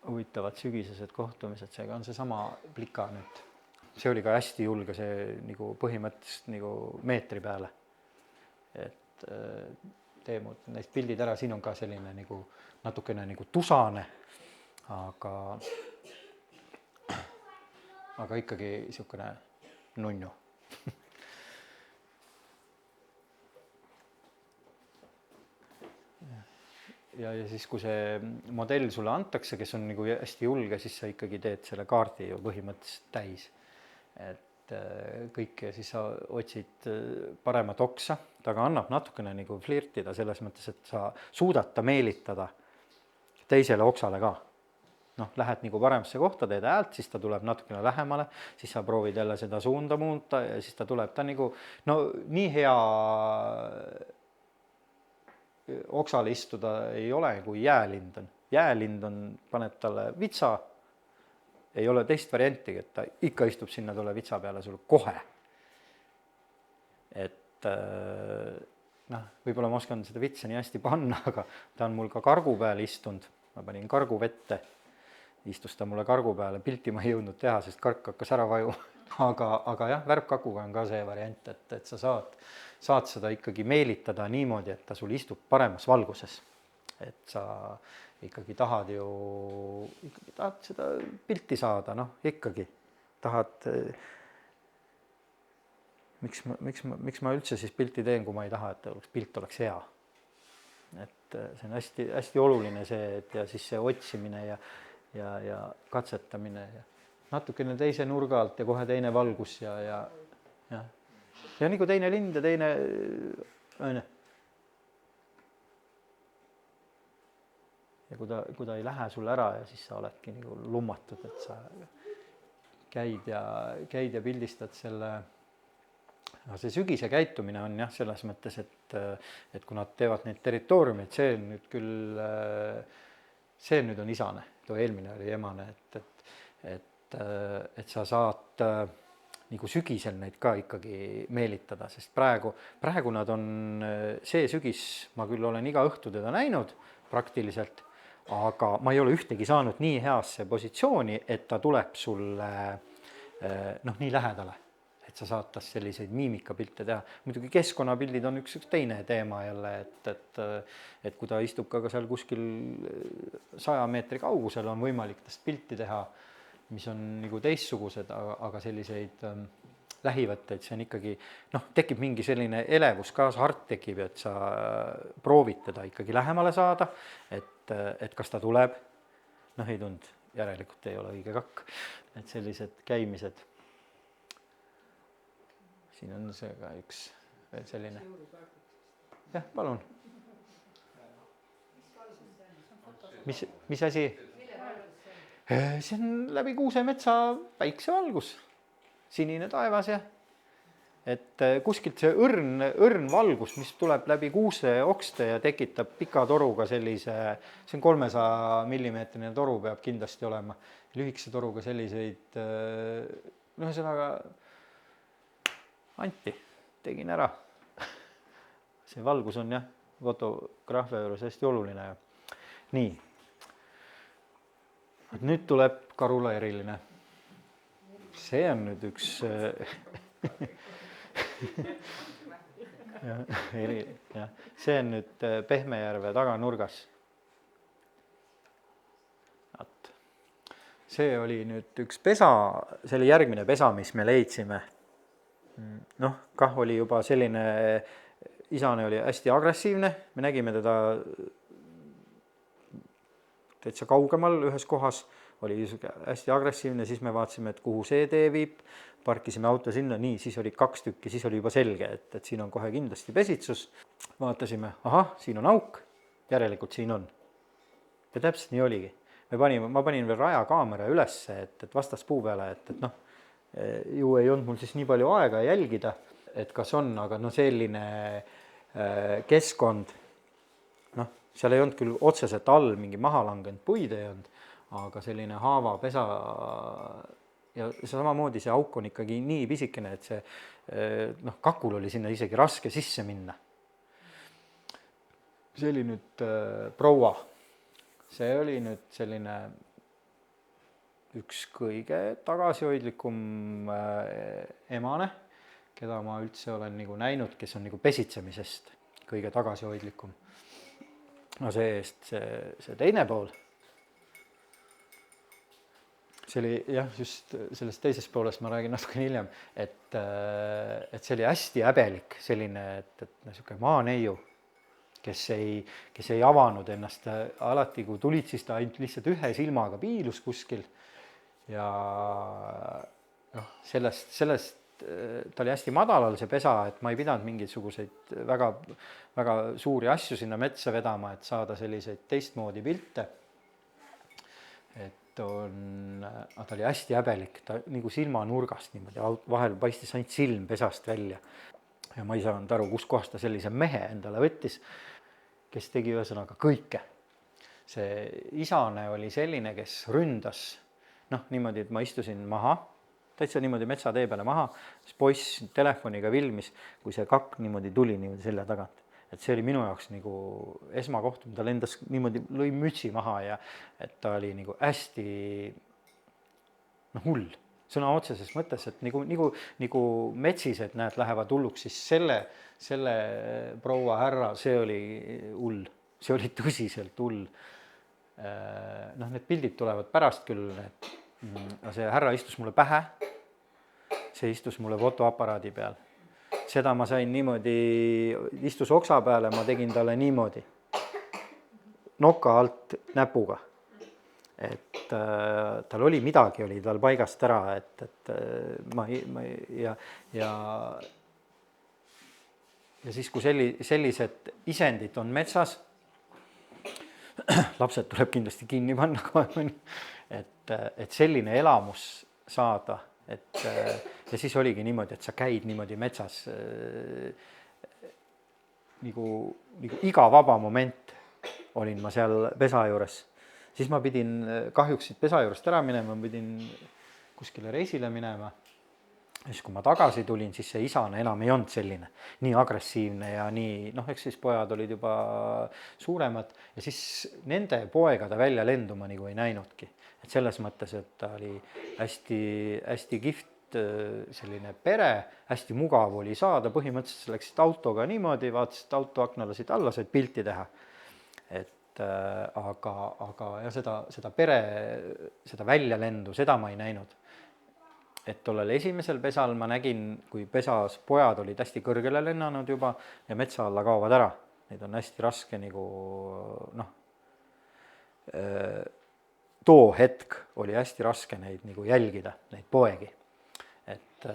Speaker 1: huvitavad sügisesed kohtumised, seega on seesama plika nüüd. See oli ka hästi julge, see nagu põhimõtteliselt nagu meetri peale. Et teemud neist pildid ära, siin on ka selline nagu natukene nagu tusane, aga ikkagi niisugune nunnu. ja siis, kui see modell sulle antakse, kes on nagu hästi julge, siis sa ikkagi teed selle kaardi ju põhimõtteliselt täis. Et kõik ja siis sa otsid paremat oksa, ta aga annab natukene nagu flirtida selles mõttes, et sa suudad ta meelitada teisele oksale ka. Noh, lähed nagu paremasse kohta, teed häält, siis ta tuleb natukene lähemale, siis sa proovid jälle seda suunda muuta ja siis ta tuleb, ta nagu no nii hea oksale istuda ei ole, kui jäälinn on. Jäälinn on, paned talle vitsa, ei ole teist varianti, et ta ikka istub sinna tolle vitsa peale sul kohe. Et noh, võib-olla ma oskan seda vitsa nii hästi panna, aga ta on mul ka kargu peal istunud. Ma panin kargu vette, istus ta mulle kargu peale, pilti ma ei jõudnud teha, sest kark hakkas ära vaju. Aga jah, värbkakuga on ka see variant, et sa saad seda ikkagi meelitada niimoodi, et ta sul istub paremas valguses. Et sa ikkagi tahad seda pilti saada, noh, ikkagi tahad, miks ma üldse siis pilti teen, kui ma ei taha, et pilt oleks hea. Et see on hästi, hästi oluline see, et ja siis see otsimine ja katsetamine ja natukene teise nurga alt ja kohe teine valgus ja nagu teine lind ja teine õnne. Ja kui ta ei lähe sul ära ja siis sa oledki nagu lummatud, et sa käid ja pildistad selle. No see sügise käitumine on jah, selles mõttes, et kui nad teevad neid territooriumeid, see nüüd on isane, too eelmine oli emane, et sa saad nagu sügisel neid ka ikkagi meelitada, sest praegu nad on see sügis, ma küll olen iga õhtu teda näinud praktiliselt, aga ma ei ole ühtegi saanud nii heasse positsiooni, et ta tuleb sulle nii lähedale, et sa saad tast selliseid miimikapilte teha. Muidugi keskkonnapildid on üks teine teema jälle, et kui ta istub ka seal kuskil 100 meetri kaugusel, on võimalik tast pilti teha, mis on nagu teistsugused, aga selliseid lähivõtteid, see on ikkagi, tekib mingi selline elevus, kaashart tekib, et sa proovid teda ikkagi lähemale saada, et kas ta tuleb, ei tund, järelikult ei ole õige kakk, et sellised käimised. Siin on see ka üks veel selline. Jah, palun. Mis asi? See on läbi Kuusemetsa päiksevalgus, sinine taevas ja et kuskilt see õrn valgus, mis tuleb läbi kuuse okste ja tekitab pika toruga sellise, see on 300 millimeetrine toru peab kindlasti olema, lühikese toruga selliseid, ühesõnaga anti, tegin ära. See valgus on jah, fotograafia juures hästi oluline. Nii. Nüüd tuleb Karula eriline. See on nüüd üks see on nüüd Pehmejärve taganurgas. See oli nüüd üks pesa, see oli järgmine pesa, mis me leidsime. Noh, kah oli juba selline, isane oli hästi agressiivne, me nägime teda täitsa kaugemal ühes kohas, oli hästi agressiivne, siis me vaatasime, et kuhu see tee viib, parkisime auto sinna, nii, siis oli 2 tükki, siis oli juba selge, et siin on kohe kindlasti pesitsus. Vaatasime, siin on auk, järelikult siin on. Ja täpselt nii oligi. Ma panin veel rajakaamera ülesse, et vastas puu peale, et noh, ju ei olnud mul siis nii palju aega jälgida, et kas on, aga no selline keskkond, noh, seal ei olnud küll otseselt all mingi maha langenud puid ei olnud, aga selline haavapesa ja samamoodi see auk on ikkagi nii pisikene, et see kakul oli sinna isegi raske sisse minna. See oli nüüd proua. See oli nüüd selline üks kõige tagasihoidlikum emane, keda ma üldse olen nagu näinud, kes on nagu pesitsemisest kõige tagasihoidlikum. No see teine pool, see oli jah, just sellest teisest poolest ma räägin natuke hiljem, et see oli hästi häbelik selline, et niisugune maaneiu, kes ei avanud ennast alati, kui tulid, siis ta ainult lihtsalt ühe silmaga piilus kuskil ja noh, sellest ta oli hästi madalal see pesa, et ma ei pidanud mingisuguseid väga, väga suuri asju sinna metsa vedama, et saada selliseid teistmoodi pilte. Et ta oli hästi häbelik, ta nagu silmanurgast niimoodi, vahel paistis ainult silm pesast välja ja ma ei saanud aru, kus kohast ta sellise mehe endale võttis, kes tegi ühesõnaga kõike. See isane oli selline, kes ründas, noh niimoodi, et ma istusin maha, täitsa niimoodi metsatee peale maha, siis poiss telefoniga filmis, kui see kakk niimoodi tuli niimoodi selja tagant. Et see oli minu jaoks nagu esmakohtumine, ta lendas niimoodi, lõi mütsi maha ja et ta oli nagu hästi hull. Sõna otseses mõttes, et nagu metsised näed, lähevad hulluks, siis selle proua härra, see oli hull, see oli tõsiselt hull. Noh, need pildid tulevad pärast küll, see härra istus mulle pähe, see istus mulle fotoaparaadi peal. Seda ma sain niimoodi, istus oksa peale, ma tegin talle niimoodi, noka alt näpuga. Et tal oli midagi, oli tal paigast ära, et siis kui sellised isendid on metsas, lapsed tuleb kindlasti kinni panna kohe, et selline elamus saada, ja siis oligi niimoodi, et sa käid niimoodi metsas nagu iga vaba moment olin ma seal pesa juures. Siis ma pidin kahjuks siit pesa juurest ära minema, ma pidin kuskile reisile minema. Ja siis kui ma tagasi tulin, siis see isane enam ei olnud selline, nii agressiivne ja nii, noh, eks siis pojad olid juba suuremad ja siis nende poegade välja lendu ma nagu ei näinudki. Et selles mõttes, et ta oli hästi, hästi kihvt selline pere, hästi mugav oli saada, põhimõtteliselt läksid autoga niimoodi, vaatasid auto akna lasid alla, said pilti teha. Aga ja seda pere, seda väljalendu, seda ma ei näinud. Et tollel esimesel pesal ma nägin, kui pesas pojad olid hästi kõrgele lennanud juba ja metsa alla kaovad ära. Neid on hästi raske nagu, noh, too hetk oli hästi raske neid nagu jälgida, neid poegi. Et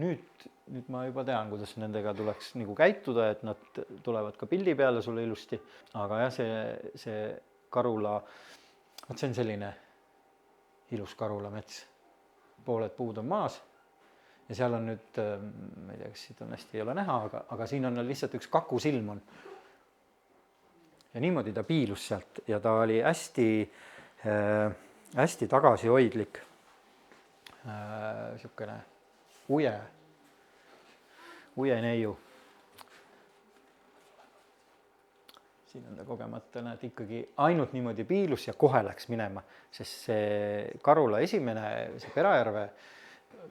Speaker 1: nüüd ma juba tean, kuidas nendega tuleks nagu käituda, et nad tulevad ka pildi peale sulle ilusti. Aga jah, see Karula, see on selline ilus Karula mets. Pooled puud on maas ja seal on nüüd, ma ei tea, kas siit on hästi ei ole näha, aga siin on lihtsalt üks kakusilm on. Ja niimoodi ta piilus sealt ja ta oli hästi, hästi tagasihoidlik. Siukene uje neiu. siin on ta kogemata, näed, ikkagi ainult niimoodi piilus ja kohe läks minema, sest see Karula esimene, see Peräjärve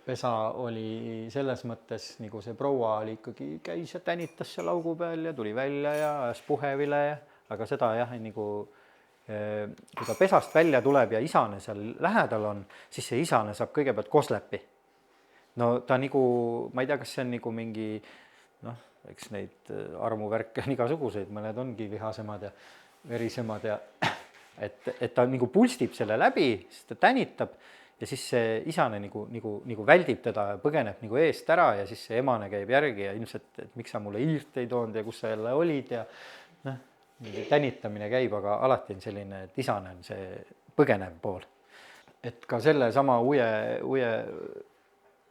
Speaker 1: pesa oli selles mõttes, nagu see proua oli ikkagi, käis ja tänitas seal laugu peal ja tuli välja ja ajas puhevile, aga seda jah, nagu kui ta pesast välja tuleb ja isane seal lähedal on, siis see isane saab kõigepealt koslepi. No ta nagu, ma ei tea, kas see on nagu mingi, noh, eks neid armuvärke on igasuguseid, mõned ongi vihasemad ja verisemad ja et ta nagu pulstib selle läbi, siis ta tänitab ja siis see isane nagu väldib teda ja põgeneb nagu eest ära ja siis see emane käib järgi ja ilmselt, et miks sa mulle hiirt ei toonud ja kus sa jälle olid ja noh, tänitamine käib, aga alati on selline, et isane on see põgenev pool. Et ka selle sama uue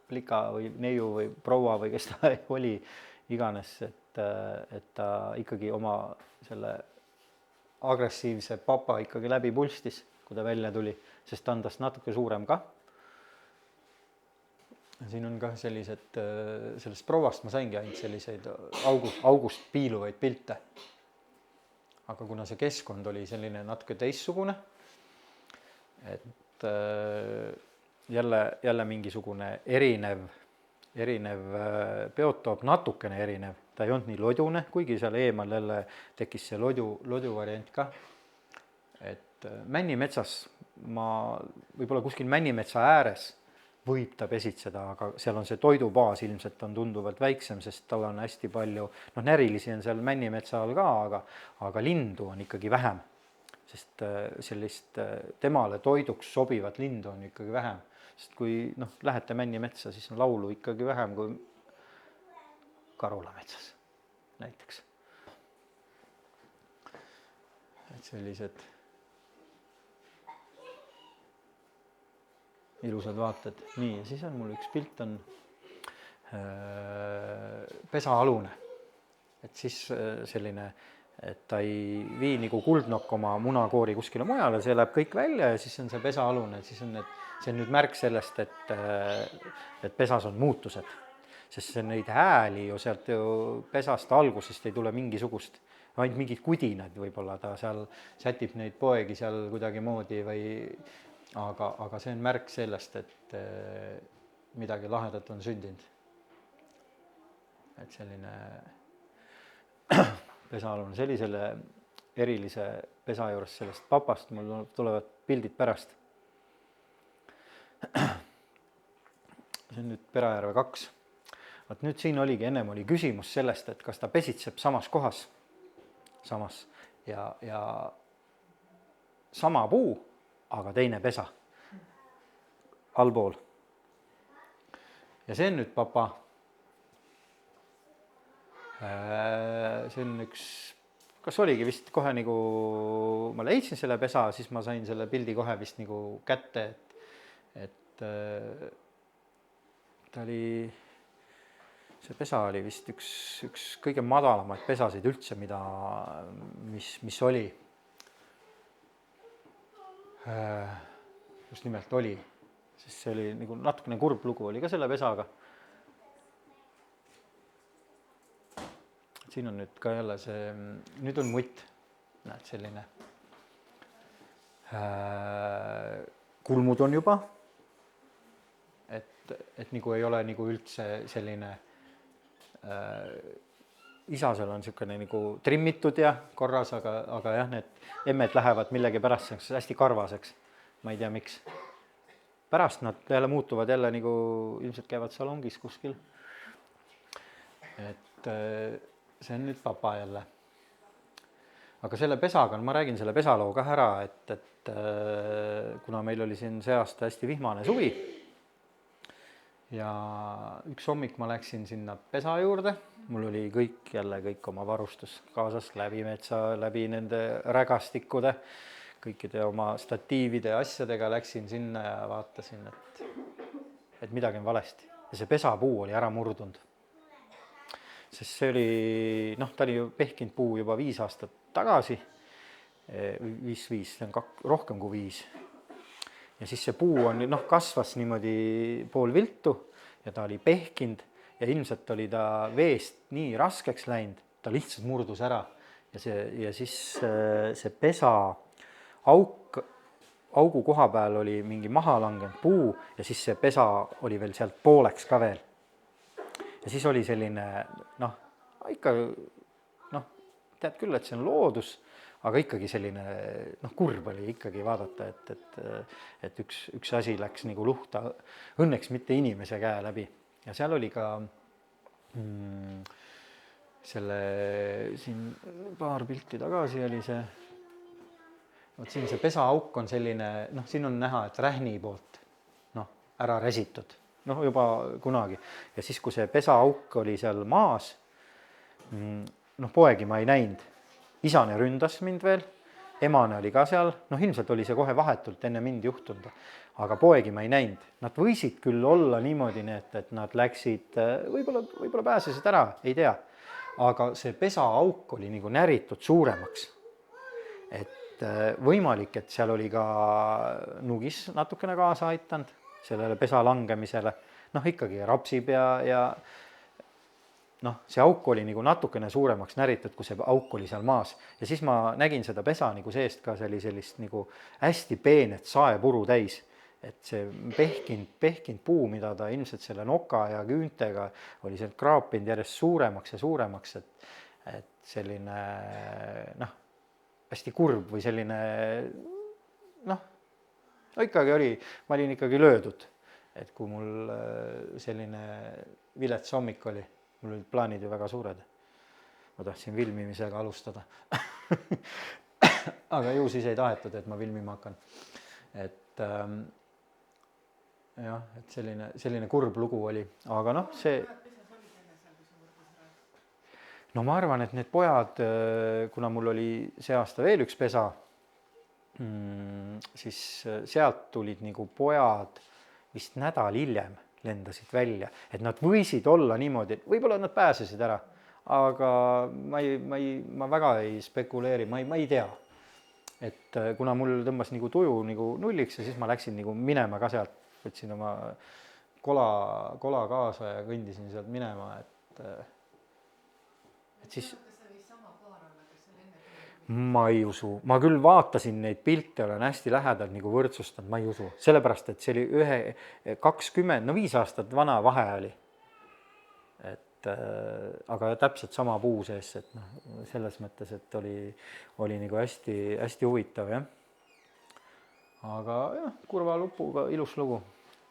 Speaker 1: plika või neiu või proua või kes ta oli iganes, et ta ikkagi oma selle agressiivse papa ikkagi läbi pulstis, kui ta välja tuli, sest ta on tast natuke suurem ka. Siin on ka sellised, sellest prouast ma saingi ainult selliseid august piiluvaid pilte. Aga kuna see keskkond oli selline natuke teistsugune, et jälle mingisugune erinev biotoop, natukene erinev, ta ei olnud nii lodune, kuigi seal eemal jälle tekkis see lodu variant ka. Et Männimetsas, võib-olla kuskil Männimetsa ääres võib ta pesitseda, aga seal on see toidubaas ilmselt on tunduvalt väiksem, sest tal on hästi palju, noh, närilisi on seal Männimetsa all ka, aga lindu on ikkagi vähem, sest sellist temale toiduks sobivat lindu on ikkagi vähem. Sest kui lähete Männimetsa, siis on laulu ikkagi vähem kui Karula metsas näiteks. Et sellised ilusad vaated. Nii, ja siis on mul üks pilt on pesaalune. Et siis selline, et ta ei vii nagu kuldnokk oma munakoori kuskile mujale, see läheb kõik välja ja siis on see pesaalune, siis on see on nüüd märk sellest, et pesas on muutused. Sest see neid hääli ju sealt ju pesast algusest ei tule mingisugust, ainult mingid kudinad võib-olla ta seal sätib neid poegi seal kuidagi moodi või aga see on märk sellest, et midagi lahedat on sündinud. Et selline pesaalune, sellisele erilise pesa juures sellest papast mul tulevad pildid pärast. See on nüüd Peräjärve 2. Vaat nüüd siin oligi, ennem oli küsimus sellest, et kas ta pesitseb samas kohas, samas ja sama puu, aga teine pesa allpool. Ja see on nüüd papa. See on üks, kas oligi vist kohe nagu, ma leidsin selle pesa, siis ma sain selle pildi kohe vist nagu kätte, et ta oli, see pesa oli vist üks kõige madalamaid pesasid üldse, mis oli. Just nimelt oli, sest see oli nagu natukene kurb lugu oli ka selle pesaga. Siin on nüüd ka jälle see, nüüd on mutt, näed selline. Kulmud on juba, et nagu ei ole nagu üldse selline, isasel on niisugune nagu trimmitud ja korras, aga jah, need emmed lähevad millegi pärast hästi karvaseks. Ma ei tea, miks. Pärast nad jälle muutuvad jälle nagu ilmselt käivad salongis kuskil. Et see on nüüd papa jälle. Aga selle pesaga, ma räägin selle pesaloo ka ära, et kuna meil oli siin see aasta hästi vihmane suvi ja üks hommik ma läksin sinna pesa juurde, mul oli kõik oma varustus kaasas, läbi metsa, läbi nende rägastikude, kõikide oma statiivide ja asjadega läksin sinna ja vaatasin, et midagi on valesti. Ja see pesapuu oli ära murdunud. Sest see oli, ta oli ju pehkinud puu juba 5 aastat tagasi, 5, see on rohkem kui 5. Ja siis see puu on, kasvas niimoodi pool viltu ja ta oli pehkinud ja ilmselt oli ta veest nii raskeks läinud, ta lihtsalt murdus ära ja siis see pesa augu koha peal oli mingi maha langenud puu ja siis see pesa oli veel sealt pooleks ka veel. Ja siis oli selline ikka tead küll, et see on loodus, aga ikkagi selline kurb oli ikkagi vaadata, et üks asi läks nagu luhta, õnneks mitte inimese käe läbi. Ja seal oli ka selle siin paar pilti tagasi oli see, vot siin see pesaauk on selline, siin on näha, et rähni poolt ära räsitud, juba kunagi. Ja siis, kui see pesaauk oli seal maas, poegi ma ei näinud, isane ründas mind veel, emane oli ka seal, ilmselt oli see kohe vahetult enne mind juhtunud, aga poegi ma ei näinud. Nad võisid küll olla niimoodi, et nad läksid, võib-olla pääsesid ära, ei tea, aga see pesaauk oli nagu näritud suuremaks. Et võimalik, et seal oli ka nugis natukene kaasa aitanud sellele pesa langemisele, ikkagi rapsib ja see auk oli nagu natukene suuremaks näritud, kui see auk oli seal maas. Ja siis ma nägin seda pesa nagu seest ka, see oli sellist nagu hästi peenet saepuru täis. Et see pehkinud puu, mida ta ilmselt selle noka ja küüntega oli sealt kraapinud järjest suuremaks ja suuremaks, et selline hästi kurb või selline ikkagi oli, ma olin ikkagi löödud, et kui mul selline vilets hommik oli, mul olid plaanid ju väga suured. Ma tahtsin filmimisega alustada. Aga ju siis ei tahetud, et ma filmima hakkan. Et et selline kurb lugu oli. Aga see... ma arvan, et need pojad, kuna mul oli see aasta veel üks pesa, siis sealt tulid nagu pojad vist nädal hiljem lendasid välja, et nad võisid olla niimoodi, et võib-olla nad pääsesid ära, aga ma väga ei spekuleeri, ma ei tea. Et kuna mul tõmbas nagu tuju nagu nulliks ja siis ma läksin nagu minema ka sealt, võtsin oma kola kaasa ja kõndisin sealt minema, et siis ma ei usu, ma küll vaatasin neid pilte, olen hästi lähedalt nagu võrdsustanud, ma ei usu, sellepärast, et see oli 5 aastat vana vahe oli. Aga täpselt sama puu sees, et selles mõttes, et oli nagu hästi huvitav, jah. Aga kurva lupuga ilus lugu.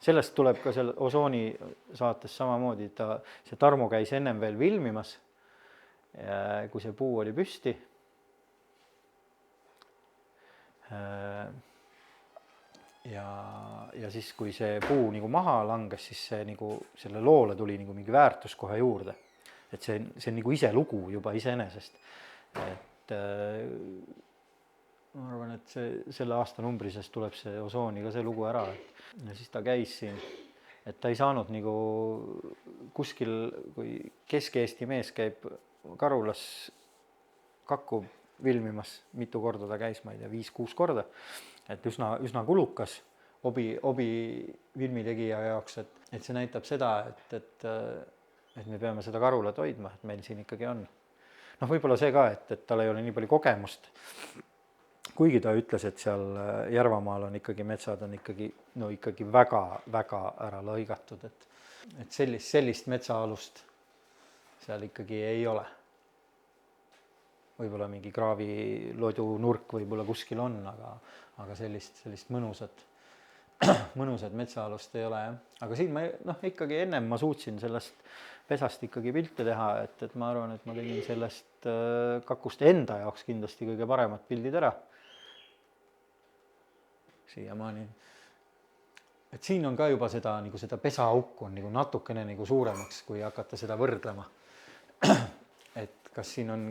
Speaker 1: Sellest tuleb ka selle Osooni saates samamoodi, see Tarmo käis ennem veel filmimas, kui see puu oli püsti. Ja siis, kui see puu nagu maha langes, siis see nagu selle loole tuli nagu mingi väärtus kohe juurde. Et see on nagu ise lugu juba iseenesest. Et ma arvan, et selle aasta numbrises tuleb see Osooni ka see lugu ära. Ja siis ta käis siin, et ta ei saanud nagu kuskil, kui Kesk-Eesti mees käib Karulas kakku filmimas, mitu korda ta käis, ma ei tea, 5-6 korda, et üsna kulukas obi filmitegija jaoks, et see näitab seda, et me peame seda Karulat hoidma, et meil siin ikkagi on. Võib-olla see ka, et tal ei ole nii palju kogemust, kuigi ta ütles, et seal Järvamaal on ikkagi metsad on ikkagi väga ära lõigatud, et sellist metsaalust seal ikkagi ei ole. Võib-olla mingi kraavilodu nurk võib-olla kuskil on, aga sellist mõnusat metsaalust ei ole. Aga siin ikkagi ennem ma suutsin sellest pesast ikkagi pilte teha, et ma arvan, et ma tegin sellest kakust enda jaoks kindlasti kõige paremad pildid ära. Siiamaani. Et siin on ka juba seda pesaaukku on natukene suuremaks, kui hakata seda võrdlema. Kas siin on,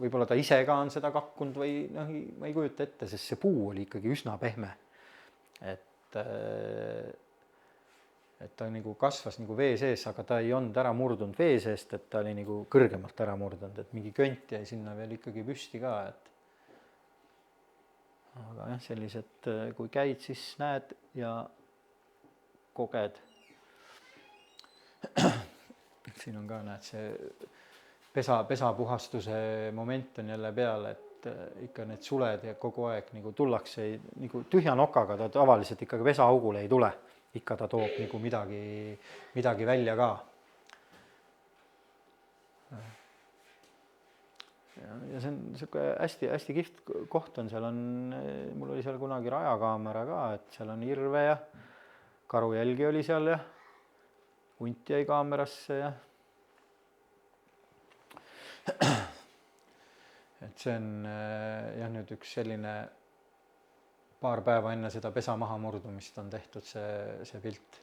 Speaker 1: võib-olla ta ise ka on seda kakkunud või ma ei kujuta ette, sest see puu oli ikkagi üsna pehme. Et ta kasvas vee sees, aga ta ei olnud ära murdunud vee seest, et ta oli kõrgemalt ära murdunud, et mingi könt jäi sinna veel ikkagi püsti ka. Aga jah, sellised, kui käid, siis näed ja koged. Siin on ka, näed, see pesapuhastuse moment on jälle peal, et ikka need suled ja kogu aeg nagu tullakse nagu tühja nokaga, ta tavaliselt ikkagi pesaaugule ei tule, ikka ta toob nagu midagi välja ka. Ja see on niisugune hästi kihvt koht on, seal on, mul oli seal kunagi rajakaamera ka, et seal on irve ja karujälgi oli seal ja hunt jäi kaamerasse ja et see on jah, nüüd üks selline paar päeva enne seda pesa maha murdumist on tehtud see pilt.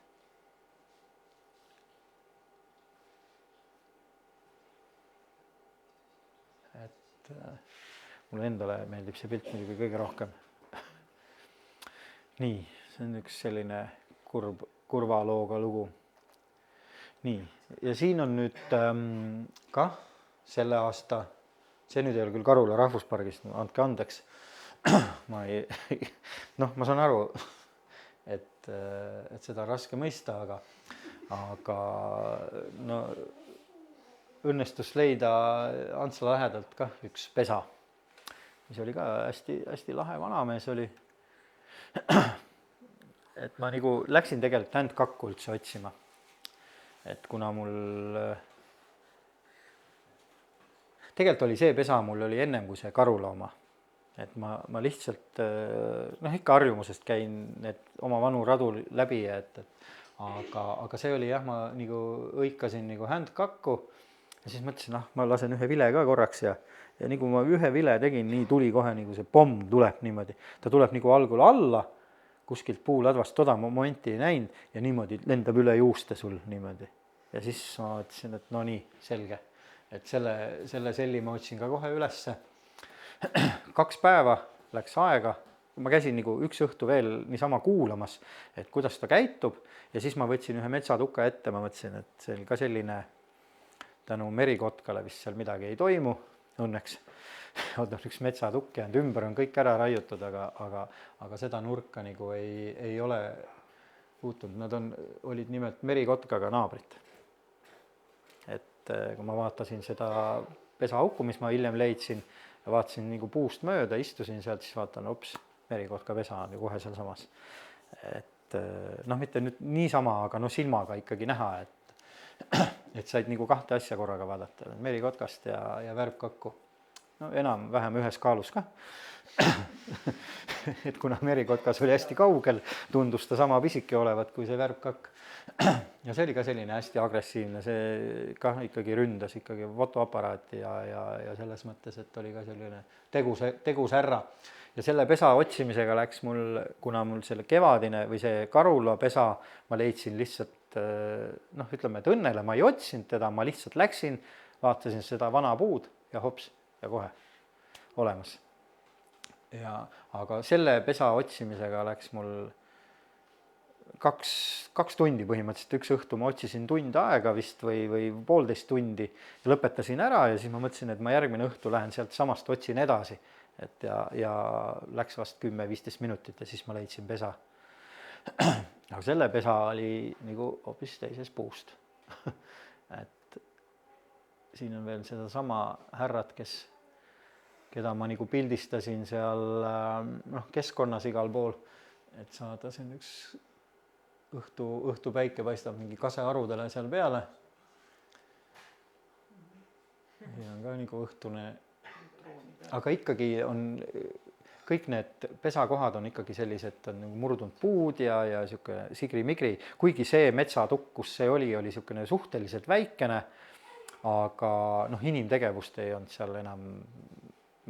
Speaker 1: Et mulle endale meeldib see pilt muidugi kõige rohkem. Nii, see on üks selline kurva looga lugu. Nii, ja siin on nüüd kah selle aasta, see nüüd ei ole küll Karula rahvuspargist, andke andeks, ma saan aru, et seda on raske mõista, aga no õnnestus leida Antsla lähedalt kah üks pesa, mis oli ka hästi lahe vanamees oli. Et ma nagu läksin tegelikult händkakku üldse otsima, et kuna mul tegelikult oli see pesa, mul oli ennem kui see Karula oma, et ma lihtsalt ikka harjumusest käin need oma vanu radu läbi, aga see oli jah, ma nagu õikasin nagu händkakku ja siis mõtlesin, ma lasen ühe vile ka korraks ja nagu ma ühe vile tegin, nii tuli kohe nagu see pomm tuleb niimoodi, ta tuleb nagu algul alla kuskilt puuladvast, toda momenti ei näinud ja niimoodi lendab üle juuste sul niimoodi ja siis ma mõtlesin, et no nii, selge. Et selle selli ma otsin ka kohe ülesse. 2 päeva läks aega, ma käisin nagu üks õhtu veel niisama kuulamas, et kuidas ta käitub ja siis ma võtsin ühe metsatuka ette, ma mõtlesin, et see oli ka selline tänu merikotkale vist seal midagi ei toimu, õnneks. On üks metsatukk jäänud, ümber on kõik ära raiutud, aga seda nurka nagu ei ole puutunud, nad olid nimelt merikotkaga naabrid. Et kui ma vaatasin seda pesaauku, mis ma hiljem leidsin ja vaatasin nagu puust mööda, istusin sealt, siis vaatan, merikotka pesa on ju kohe seal samas. Et mitte nüüd niisama, aga silmaga ikkagi näha, et said nagu 2 asja korraga vaadata, merikotkast ja värbkakku. No enam-vähem ühes kaalus ka. Et kuna merikotkas oli hästi kaugel, tundus ta sama pisike olevat kui see värbkakk. Ja see oli ka selline hästi agressiivne, see ka ikkagi ründas ikkagi fotoaparaati ja selles mõttes, et oli ka selline tegus härra. Ja selle pesa otsimisega läks mul, kuna mul selle kevadine või see Karula pesa, ma leidsin lihtsalt, ütleme, et õnnele ma ei otsinud teda, ma lihtsalt läksin, vaatasin seda vana puud ja hops, ja kohe olemas. Aga selle pesa otsimisega läks mul 2 tundi põhimõtteliselt, üks õhtu ma otsisin tund aega vist või 1,5 tundi ja lõpetasin ära ja siis ma mõtlesin, et ma järgmine õhtu lähen sealt samast, otsin edasi. Ja läks vast 10-15 minutit ja siis ma leidsin pesa. Aga selle pesa oli nagu hoopis teises puust. Et siin on veel seda sama härrat, keda ma nagu pildistasin seal keskkonnas igal pool, et saada siin üks õhtu päike paistab mingi kaseharudele seal peale. Siin on ka nagu õhtune, aga ikkagi on kõik need pesakohad on ikkagi sellised, on nagu murdunud puud ja siuke sigri-migri, kuigi see metsatukk, kus see oli siukene suhteliselt väikene, aga inimtegevust ei olnud seal enam,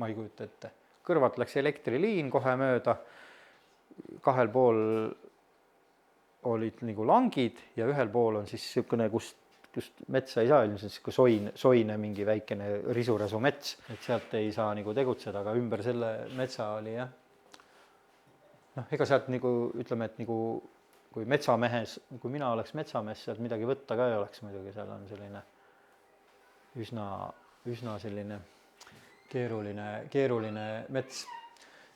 Speaker 1: ma ei kujuta ette. Kõrvalt läks elektriliin kohe mööda, 2 pool olid nagu langid ja ühel pool on siis siukene, kust metsa ei saa, ilmselt kui soine mingi väikene risuresu mets, et sealt ei saa nagu tegutseda, aga ümber selle metsa oli jah. Ega sealt nagu ütleme, et nagu kui metsamehes, kui mina oleks metsamees, sealt midagi võtta ka ei oleks muidugi, seal on selline üsna selline keeruline mets.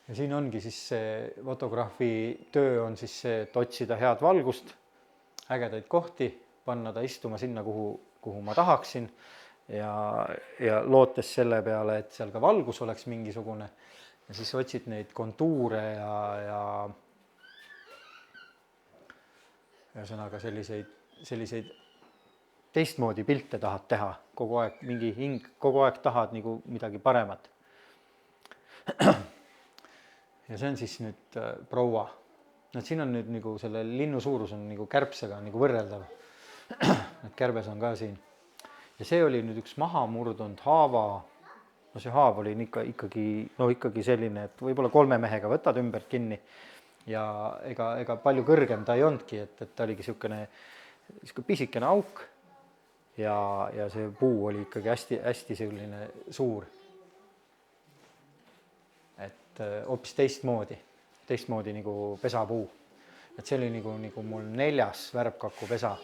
Speaker 1: Ja siin ongi siis see fotograafi töö on siis see, et otsida head valgust, ägedaid kohti, panna ta istuma sinna, kuhu ma tahaksin ja lootes selle peale, et seal ka valgus oleks mingisugune ja siis otsid neid kontuure ja ühesõnaga selliseid teistmoodi pilte tahad teha, kogu aeg mingi hing, kogu aeg tahad nagu midagi paremat. Ja see on siis nüüd proua. No siin on nüüd nagu selle linnu suurus on nagu kärbsega nagu võrreldav. Et kärbes on ka siin. Ja see oli nüüd üks maha murdunud haava. No see haav oli ikkagi selline, et võib-olla 3 mehega võtad ümbert kinni. Ja ega palju kõrgem ta ei olnudki, et ta oligi niisugune pisikene auk ja see puu oli ikkagi hästi selline suur. Et hoopis teistmoodi nagu pesapuu. Et see oli nagu mul 4. värbkaku pesa.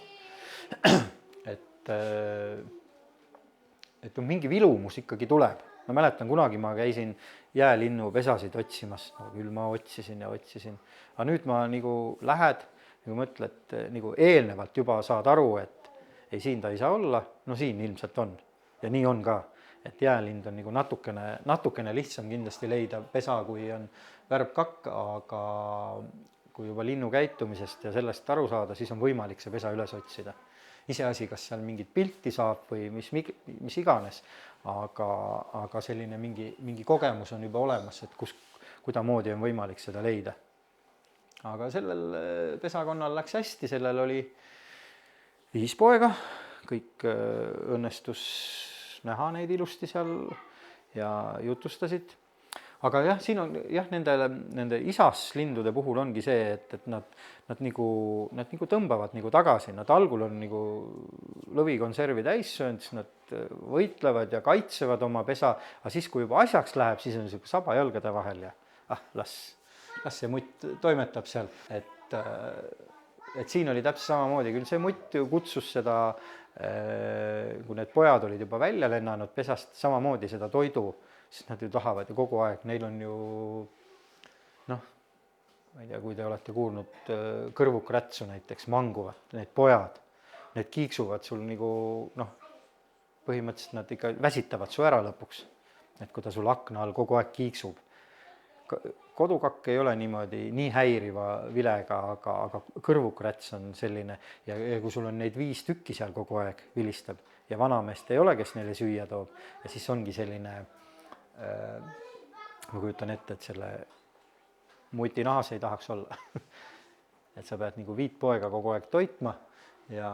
Speaker 1: Et mingi vilumus ikkagi tuleb. Ma mäletan, kunagi ma käisin jäälinnu pesasid otsimas, no küll ma otsisin. Aga nüüd ma nagu lähed, nagu mõtled, nagu eelnevalt juba saad aru, et ei, siin ta ei saa olla, no siin ilmselt on. Ja nii on ka, et jäälind on nagu natukene lihtsam kindlasti leida pesa, kui on värbkakk, aga kui juba linnu käitumisest ja sellest aru saada, siis on võimalik see pesa üles otsida. Iseasi, kas seal mingit pilti saab või mis iganes, aga selline mingi kogemus on juba olemas, et kuidamoodi on võimalik seda leida. Aga sellel pesakonnal läks hästi, sellel oli 5 poega, kõik õnnestus näha neid ilusti seal ja jutustasid. Aga jah, siin on nende isaslindude puhul ongi see, et nad nagu tõmbavad nagu tagasi, nad algul on nagu lõvikonservi täis söönud, siis nad võitlevad ja kaitsevad oma pesa, aga siis, kui juba asjaks läheb, siis on niisugune saba jalgade vahel ja las see mutt toimetab seal, et siin oli täpselt samamoodi, küll see mutt ju kutsus seda, kui need pojad olid juba välja lennanud pesast, samamoodi seda toidu, siis nad ju tahavad ju kogu aeg, neil on ju ma ei tea, kui te olete kuulnud kõrvukrätsu näiteks manguvad, need pojad, need kiiksuvad sul nagu põhimõtteliselt nad ikka väsitavad su ära lõpuks, et kui ta sul akna all kogu aeg kiiksub. Kodukakk ei ole niimoodi nii häiriva vilega, aga kõrvukräts on selline ja kui sul on neid 5 tükki seal kogu aeg vilistab ja vanameest ei ole, kes neile süüa toob ja siis ongi selline, ma kujutan ette, et selle muti nahas ei tahaks olla. Et sa pead nagu 5 poega kogu aeg toitma ja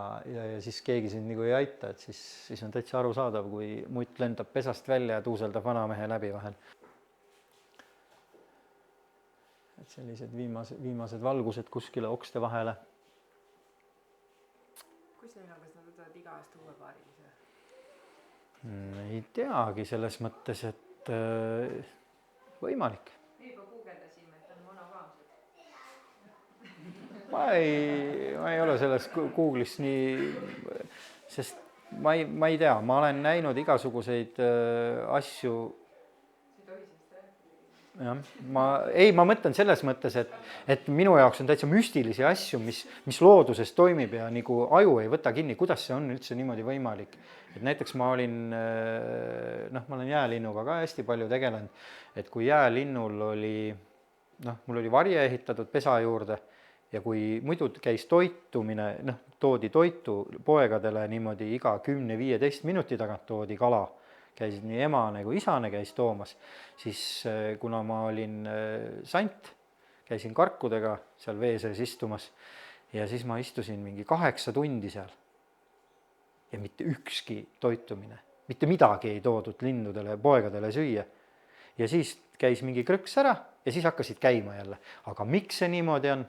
Speaker 1: siis keegi sind nagu ei aita, et siis on täitsa arusaadav, kui mutt lendab pesast välja ja tuuseldab vanamehe läbi vahel. Et sellised viimased valgused kuskile okste vahele.
Speaker 2: Kus neil on, kas nad võtavad iga aasta uue paarilise?
Speaker 1: Ei teagi selles mõttes, et võimalik.
Speaker 2: Me juba guugeldasime, et on monogaamsed.
Speaker 1: Ma ei ole selles Google'is nii, sest ma ei tea, ma olen näinud igasuguseid asju. Jah, ma mõtlen selles mõttes, et minu jaoks on täitsa müstilisi asju, mis looduses toimib ja nagu aju ei võta kinni, kuidas see on üldse niimoodi võimalik. Et näiteks ma olen jäälinnuga ka hästi palju tegelenud, et kui jäälinnul oli, mul oli varje ehitatud pesa juurde ja kui muidu käis toitumine, toodi toitu poegadele niimoodi iga 10-15 minuti tagant toodi kala, käisid nii ema nagu isane käis toomas, siis kuna ma olin sant, käisin karkudega seal vee sees istumas ja siis ma istusin mingi 8 tundi seal ja mitte ükski toitumine, mitte midagi ei toodud linnudele, poegadele süüa. Ja siis käis mingi krõks ära ja siis hakkasid käima jälle. Aga miks see niimoodi on?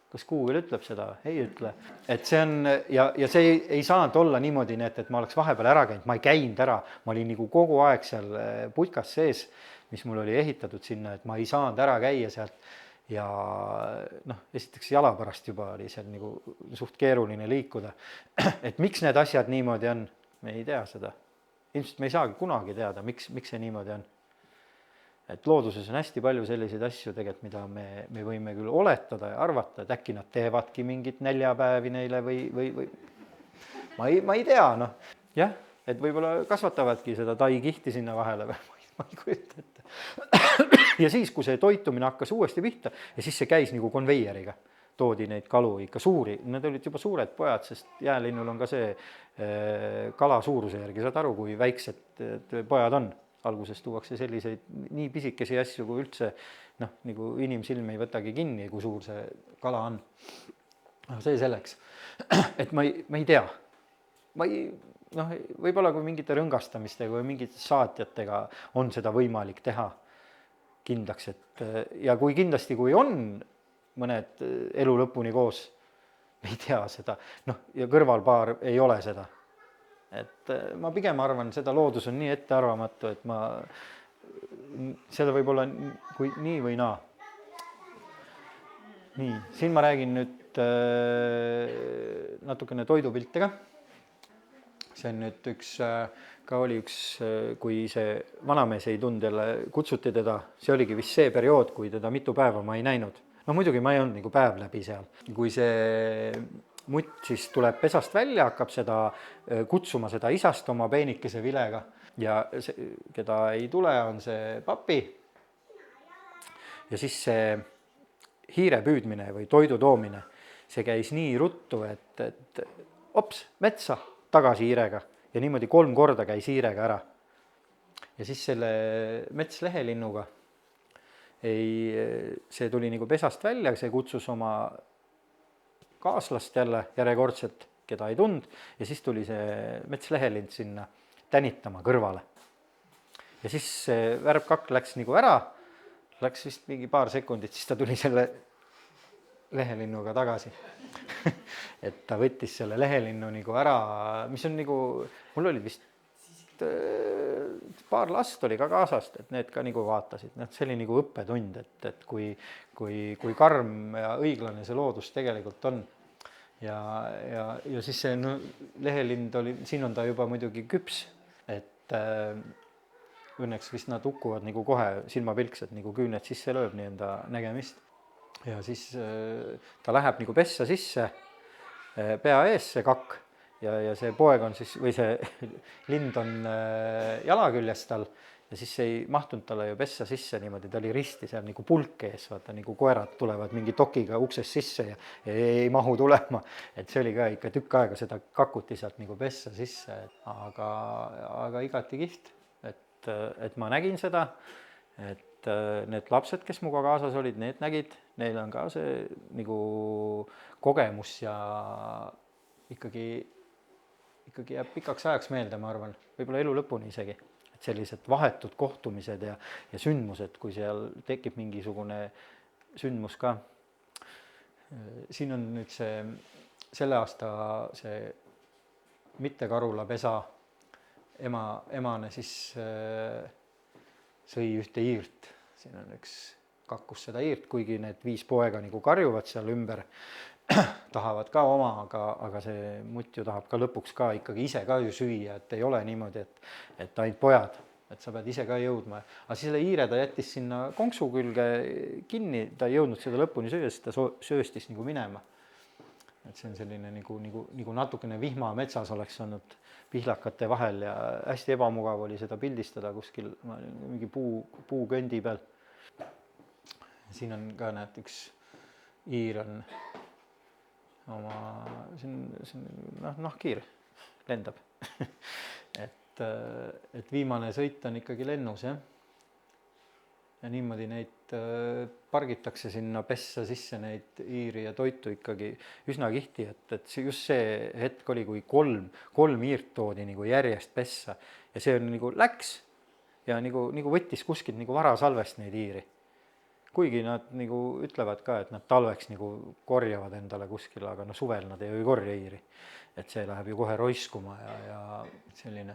Speaker 1: Kas Google ütleb seda? Ei ütle. Et see on, ja see ei saanud olla niimoodi, et ma oleks vahepeal ära käinud, ma ei käinud ära, ma olin nagu kogu aeg seal putkas sees, mis mul oli ehitatud sinna, et ma ei saanud ära käia sealt ja esiteks jala pärast juba oli seal nagu suht keeruline liikuda. Et miks need asjad niimoodi on? Me ei tea seda. Ilmselt me ei saagi kunagi teada, miks see niimoodi on. Et looduses on hästi palju selliseid asju tegelikult, mida me võime küll oletada ja arvata, et äkki nad teevadki mingit näljapäevi neile või ma ei tea, Jah, et võib-olla kasvatavadki seda tai kihti sinna vahele või ma ei kujuta ette. Ja siis, kui see toitumine hakkas uuesti pihta ja siis see käis nagu konveieriga, toodi neid kalu ikka suuri, need olid juba suured pojad, sest jäälinnul on ka see kala suuruse järgi, saad aru, kui väiksed pojad on. Alguses tuuakse selliseid nii pisikesi asju, kui üldse nagu inimsilm ei võtagi kinni, kui suur see kala on. Aga see selleks, et ma ei tea. Võib-olla kui mingite rõngastamistega või mingite saatjatega on seda võimalik teha kindlaks, et ja kui kindlasti, kui on mõned elu lõpuni koos, ei tea seda, ja kõrvalpaar ei ole seda. Et ma pigem arvan, seda loodus on nii ettearvamatu, et seda võib olla kui nii või naa. Nii, siin ma räägin nüüd natukene toidupilte ka. See on nüüd oli üks, kui see vanamees ei tulnud jälle, kutsuti teda, see oligi vist see periood, kui teda mitu päeva ma ei näinud. Muidugi ma ei olnud nagu päev läbi seal. Kui see mutt siis tuleb pesast välja, hakkab seda kutsuma seda isast oma peenikese vilega ja see, keda ei tule, on see papi. Ja siis see hiire püüdmine või toidu toomine, see käis nii ruttu, et ops, metsa tagasi hiirega ja niimoodi 3 korda käis hiirega ära. Ja siis selle metslehelinnuga see tuli nagu pesast välja, see kutsus oma kaaslast jälle järjekordselt, keda ei tund, ja siis tuli see metslehelint sinna tänitama kõrvale. Ja siis see värbkakk läks nagu ära, läks vist mingi paar sekundit, siis ta tuli selle lehelinnuga tagasi. Et ta võttis selle lehelinnu nagu ära, mis on nagu, mul oli vist paar last oli ka kaasast, et need ka nagu vaatasid, see oli nagu õppetund, et kui karm ja õiglane see loodus tegelikult on. Ja siis see lehelind oli, siin on ta juba muidugi küps, et õnneks vist nad hukkuvad nagu kohe silmapilksed, nagu küüned sisse lööb nii enda nägemist. Ja siis ta läheb nagu pessa sisse, pea ees see kakk ja see poeg on siis, või see lind on jala küljes tal ja siis ei mahtunud talle ju pessa sisse niimoodi, ta oli risti seal nagu pulk ees, vaata nagu koerad tulevad mingi tokiga uksest sisse ja ei mahu tulema, et see oli ka ikka tükk aega, seda kakuti sealt nagu pessa sisse, aga igati kihvt, et ma nägin seda, et need lapsed, kes muga kaasas olid, need nägid, neil on ka see nagu kogemus ja ikkagi jääb pikaks ajaks meelde, ma arvan, võib-olla elu lõpuni isegi, et sellised vahetud kohtumised ja sündmused, kui seal tekib mingisugune sündmus ka. Siin on nüüd selle aasta see mittekarula pesa, emane siis sõi ühte hiirt, siin on üks kakkus seda hiirt, kuigi need 5 poega nagu karjuvad seal ümber, tahavad ka oma, aga see mutt ju tahab ka lõpuks ka ikkagi ise ka ju süüa, et ei ole niimoodi, et ainult pojad, et sa pead ise ka jõudma. Aga siis selle hiire ta jättis sinna konksu külge kinni, ta ei jõudnud seda lõpuni süüa, sest ta sööstis nagu minema. Et see on selline nagu natukene vihma metsas oleks olnud pihlakate vahel ja hästi ebamugav oli seda pildistada kuskil mingi puuköndi peal. Siin on ka näed, üks hiir on oma, see on nahkhiir, lendab. et viimane sõit on ikkagi lennus, jah. Ja niimoodi neid pargitakse sinna pessa sisse neid hiiri ja toitu ikkagi üsna kihti, et just see hetk oli, kui kolm hiirt toodi nagu järjest pessa ja see on nagu läks ja nagu võttis kuskilt nagu varasalvest neid hiiri. Kuigi nad nagu ütlevad ka, et nad talveks nagu korjavad endale kuskil, aga suvel nad ei korja hiiri. Et see läheb ju kohe roiskuma ja selline,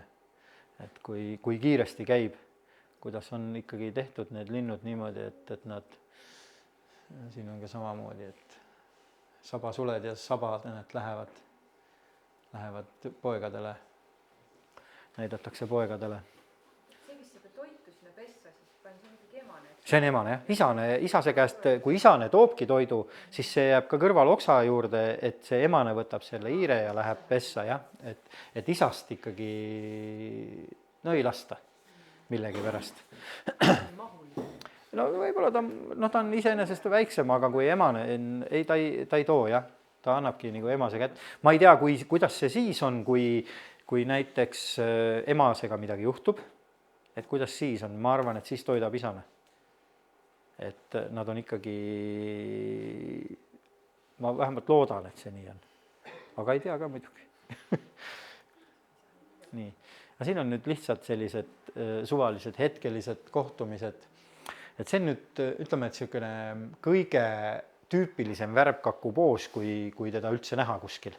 Speaker 1: et kui kiiresti käib, kuidas on ikkagi tehtud need linnud niimoodi, et nad, siin on ka samamoodi, et sabasuled ja sabad lähevad poegadele, näidatakse poegadele.
Speaker 2: See, mis seda toitu sinna pessa see on ikkagi emane, eks?
Speaker 1: See on emane jah, isase käest, kui isane toobki toidu, siis see jääb ka kõrval oksa juurde, et see emane võtab selle hiire ja läheb pessa jah, et isast ikkagi no ei lasta millegi pärast. No võib-olla ta on iseenesest väiksem, aga kui emane, ei, ta ei too jah, ta annabki nagu emase kätt. Ma ei tea, kuidas see siis on, kui näiteks emasega midagi juhtub, et kuidas siis on, ma arvan, et siis toidab isane. Et nad on ikkagi, ma vähemalt loodan, et see nii on. Aga ei tea ka muidugi. Nii. Aga siin on nüüd lihtsalt sellised suvalised hetkelised kohtumised. Et see on nüüd, ütleme, et niisugune kõige tüüpilisem värbkaku poos, kui teda üldse näha kuskil.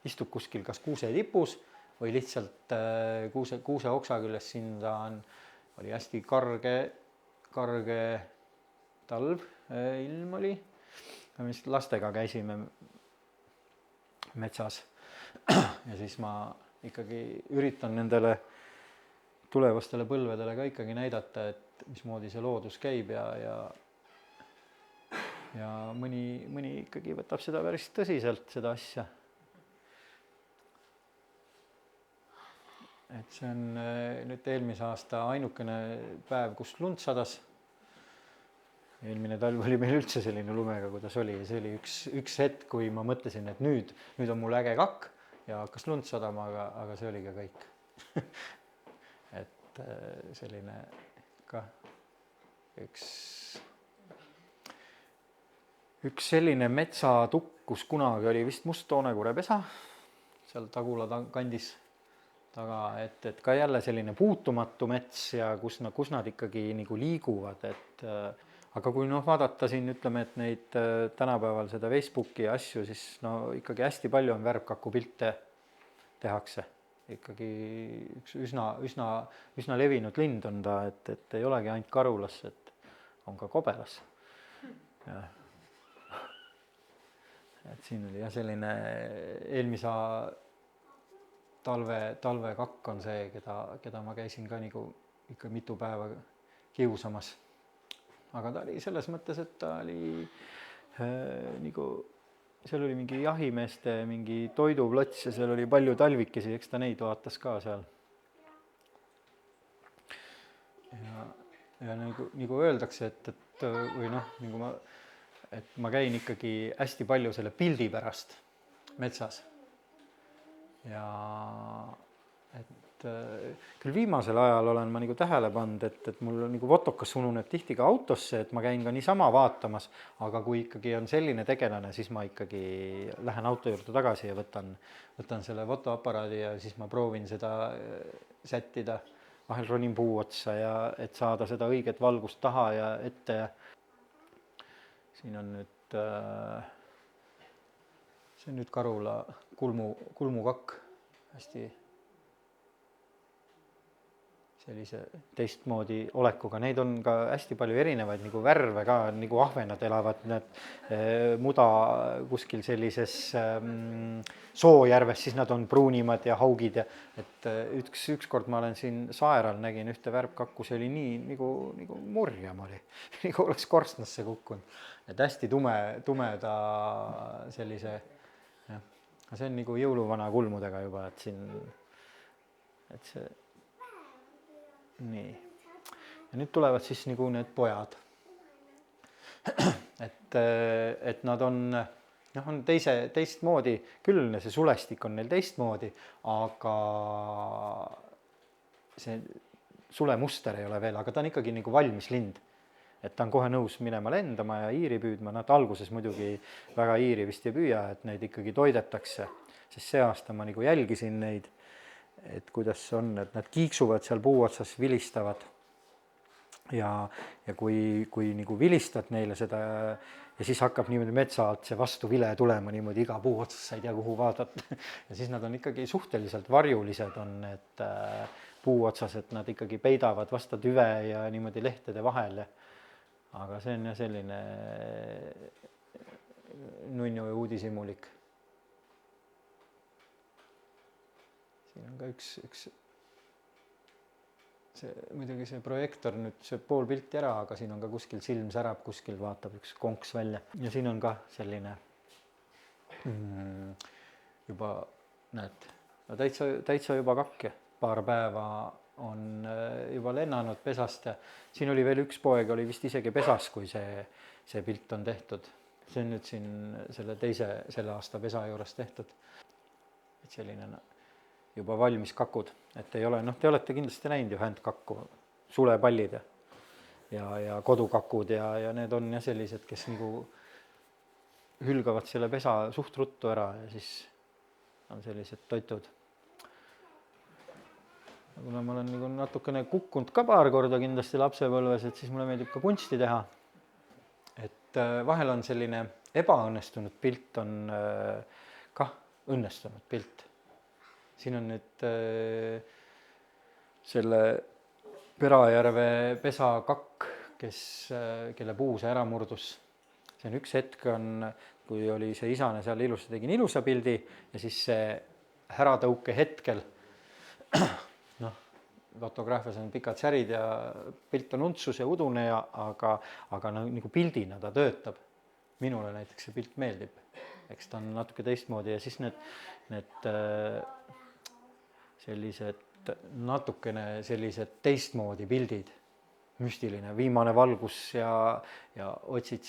Speaker 1: Istub kuskil kas kuuse tipus või lihtsalt kuuse oksa küljes, siin ta oli hästi karge talv, ilm oli. Me vist lastega käisime metsas ja siis ma ikkagi üritan nendele tulevastele põlvedele ka ikkagi näidata, et mismoodi see loodus käib ja mõni ikkagi võtab seda päris tõsiselt, seda asja. Et see on nüüd eelmise aasta ainukene päev, kus lund sadas. Eelmine talv oli meil üldse selline lumega, kuidas oli. See oli üks hetk, kui ma mõtlesin, et nüüd on mul äge kakk ja hakkas lund sadama, aga see oli ka kõik. Et selline ka üks selline metsatukk, kus kunagi oli vist Must Toonekure pesa, seal Tagula kandis taga, et ka jälle selline puutumatu mets ja kus nad ikkagi nagu liiguvad, aga kui vaadata siin, ütleme, et neid tänapäeval seda Facebooki asju, siis ikkagi hästi palju on värbkaku pilte tehakse. Ikkagi üks üsna levinud lind on ta, et ei olegi ainult Karulas, et on ka Kobelas. Ja. Et siin oli jah selline eelmise talvekakk on see, keda ma käisin ka nagu ikka mitu päeva kiusamas. Aga ta oli selles mõttes, et ta oli nagu, seal oli mingi jahimeeste mingi toiduplots ja seal oli palju talvikesi, eks ta neid vaatas ka seal. Ja nagu öeldakse, et ma käin ikkagi hästi palju selle pildi pärast metsas. Ja küll viimasel ajal olen ma nagu tähele pannud, et mul nagu fotokas ununeb tihti ka autosse, et ma käin ka niisama vaatamas, aga kui ikkagi on selline tegelane, siis ma ikkagi lähen auto juurde tagasi ja võtan selle fotoaparaadi ja siis ma proovin seda sättida. Vahel ronin puu otsa ja et saada seda õiget valgust taha ja ette. Siin on nüüd, see on nüüd Karula kulmukakk, hästi sellise teistmoodi olekuga. Neid on ka hästi palju erinevaid nagu värve ka, nagu ahvenad elavad need muda kuskil sellises soojärves, siis nad on pruunimad ja haugid. Ja, et ükskord ma olen siin Saeral, nägin ühte värbkakku, see oli nii nagu murjam oli, nagu oleks korstnasse kukkunud. Et hästi tumeda sellise, jah. See on nagu jõuluvana kulmudega juba, et siin, et see nii. Ja nüüd tulevad siis nagu need pojad. Et nad on teistmoodi, küll see sulestik on neil teistmoodi, aga see sulemuster ei ole veel, aga ta on ikkagi nagu valmis lind. Et ta on kohe nõus minema lendama ja hiiri püüdma. Nad alguses muidugi väga hiiri vist ei püüa, et neid ikkagi toidetakse. Sest see aasta ma nagu jälgisin neid, et kuidas see on, et nad kiiksuvad seal puu otsas, vilistavad ja kui nagu vilistad neile seda ja siis hakkab niimoodi metsa alt see vastu vile tulema niimoodi iga puu otsas, sa ei tea kuhu vaadata ja siis nad on ikkagi suhteliselt varjulised on need puu otsas, et nad ikkagi peidavad vasta tüve ja niimoodi lehtede vahel. Aga see on selline nunnu ja uudishimulik. Siin on ka üks muidugi see projektor nüüd sööb pool pilti ära, aga siin on ka kuskil silm särab, kuskil vaatab üks konks välja ja siin on ka selline juba näed, no täitsa juba kakk ja paar päeva on juba lennanud pesast ja siin oli veel üks poeg, oli vist isegi pesas, kui see pilt on tehtud. See on nüüd siin selle aasta pesa juures tehtud. Et selline juba valmis kakud, et ei ole, te olete kindlasti näinud ju händkakku, sulepallid ja kodukakud ja need on ja sellised, kes nagu hülgavad selle pesa suht ruttu ära ja siis on sellised toitud. Kuna ma olen nagu natukene kukkunud ka paar korda kindlasti lapsepõlves, et siis mulle meeldib ka kunsti teha. Et vahel on selline ebaõnnestunud pilt on kah õnnestunud pilt. Siin on nüüd selle Perajärve pesakakk, kelle puu see ära murdus. See on üks hetk, kui oli see isane seal ilusti, tegin ilusa pildi ja siis see äratõuke hetkel, fotograafias on pikad särid ja pilt on untsus ja udune, aga nagu pildina ta töötab. Minule näiteks see pilt meeldib. Eks ta on natuke teistmoodi ja siis need sellised natukene sellised teistmoodi pildid, müstiline, viimane valgus ja otsid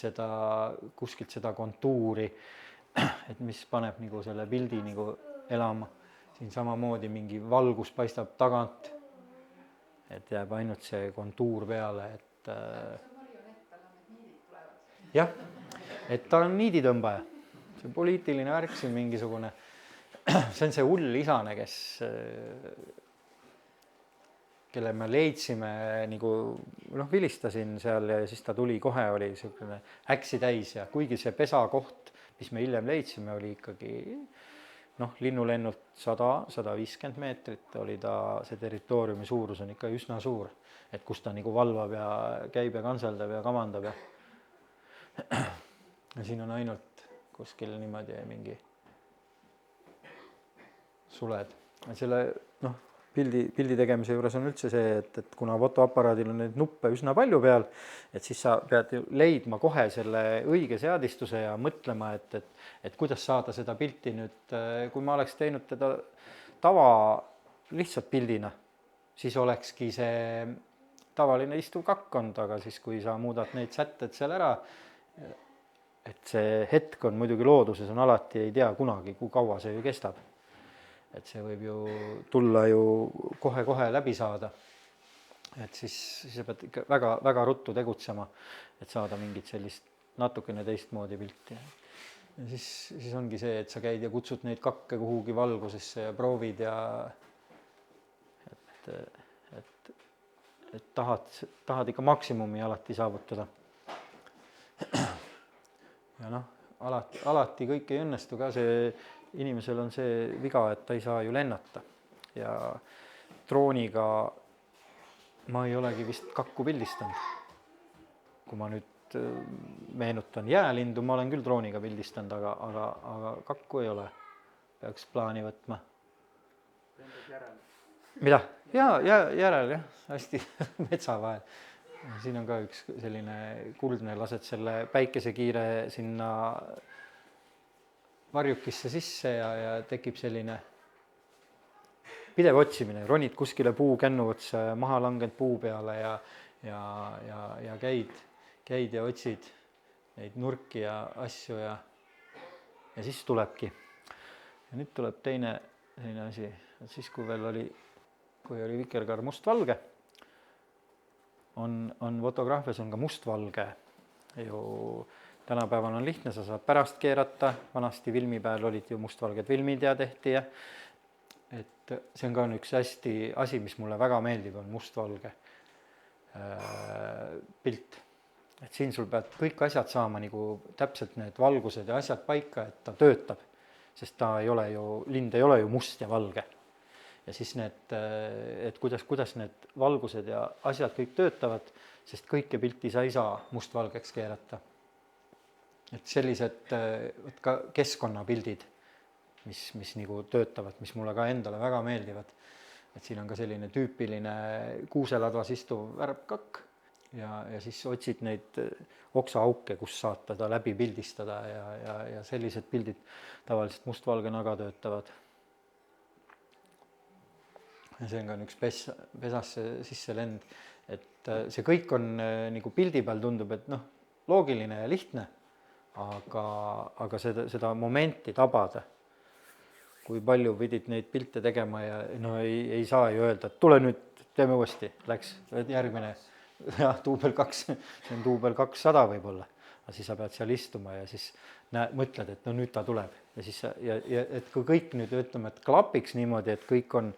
Speaker 1: kuskilt seda kontuuri, et mis paneb nagu selle pildi nagu elama. Siin samamoodi mingi valgus paistab tagant, et jääb ainult see kontuur peale, et jah, et ta on niiditõmbaja, see poliitiline värk siin mingisugune. See on see hull isane, kelle me leidsime, nagu vilistasin seal ja siis ta tuli kohe, oli selline äksi täis ja kuigi see pesakoht, mis me hiljem leidsime, oli ikkagi linnulennult 100-150 meetrit, oli see territooriumi suurus on ikka üsna suur, et kus ta nagu valvab ja käib ja kanseldab ja kamandab ja siin on ainult kuskil niimoodi mingi suled. Selle pildi tegemise juures on üldse see, et kuna fotoaparaadil on neid nuppe üsna palju peal, et siis sa pead leidma kohe selle õige seadistuse ja mõtlema, et kuidas saada seda pilti nüüd, kui ma oleks teinud teda lihtsalt pildina, siis olekski see tavaline istuv kakk olnud, aga siis kui sa muudad neid sätted seal ära, et see hetk on muidugi looduses on alati, ei tea kunagi, kui kaua see ju kestab. Et see võib ju tulla ju kohe läbi saada. Et siis sa pead ikka väga ruttu tegutsema, et saada mingit sellist natukene teistmoodi pilti. Ja siis ongi see, et sa käid ja kutsud neid kakke kuhugi valgusesse ja proovid ja et tahad ikka maksimumi alati saavutada. Ja alati kõik ei õnnestu ka see. Inimesel on see viga, et ta ei saa ju lennata ja drooniga ma ei olegi vist kakku pildistanud. Kui ma nüüd meenutan jäälindu, ma olen küll drooniga pildistanud, aga kakku ei ole. Peaks plaani võtma. Mida? Järel, jah, hästi metsa vahel. Siin on ka üks selline kuldne, lased selle päikesekiire sinna varjukisse sisse ja tekib selline pidev otsimine, ronid kuskile puukännu otsa maha langenud puu peale ja käid ja otsid neid nurki ja asju ja siis tulebki. Ja nüüd tuleb teine asi, et siis kui oli vikerkaar mustvalge, on fotograafias on ka mustvalge ju. Tänapäeval on lihtne, sa saad pärast keerata, vanasti filmi peal olid ju mustvalged filmid ja tehti ja et see on ka üks hästi asi, mis mulle väga meeldib, on mustvalge pilt. Et siin sul pead kõik asjad saama nagu täpselt need valgused ja asjad paika, et ta töötab, sest lind ei ole ju must ja valge. Ja siis et kuidas need valgused ja asjad kõik töötavad, sest kõike pilti sa ei saa mustvalgeks keerata. Et sellised ka keskkonnapildid, mis nagu töötavad, mis mulle ka endale väga meeldivad. et siin on ka selline tüüpiline kuuseladvas istuv värbkakk ja siis otsid neid oksaauke, kus saad teda läbi pildistada ja sellised pildid tavaliselt mustvalge naga töötavad. Ja see on ka üks pesasse sisse lend, et see kõik on nagu pildi peal tundub, et noh, loogiline ja lihtne, aga seda momenti tabada, kui palju pidid neid pilte tegema ja no ei saa ju öelda, et tule nüüd, teeme uuesti, läks järgmine, jah, duubel 2, see on duubel 200 võib-olla, aga siis sa pead seal istuma ja siis mõtled, et no nüüd ta tuleb ja siis ja et kui kõik nüüd ütleme, et klapiks niimoodi, et kõik on,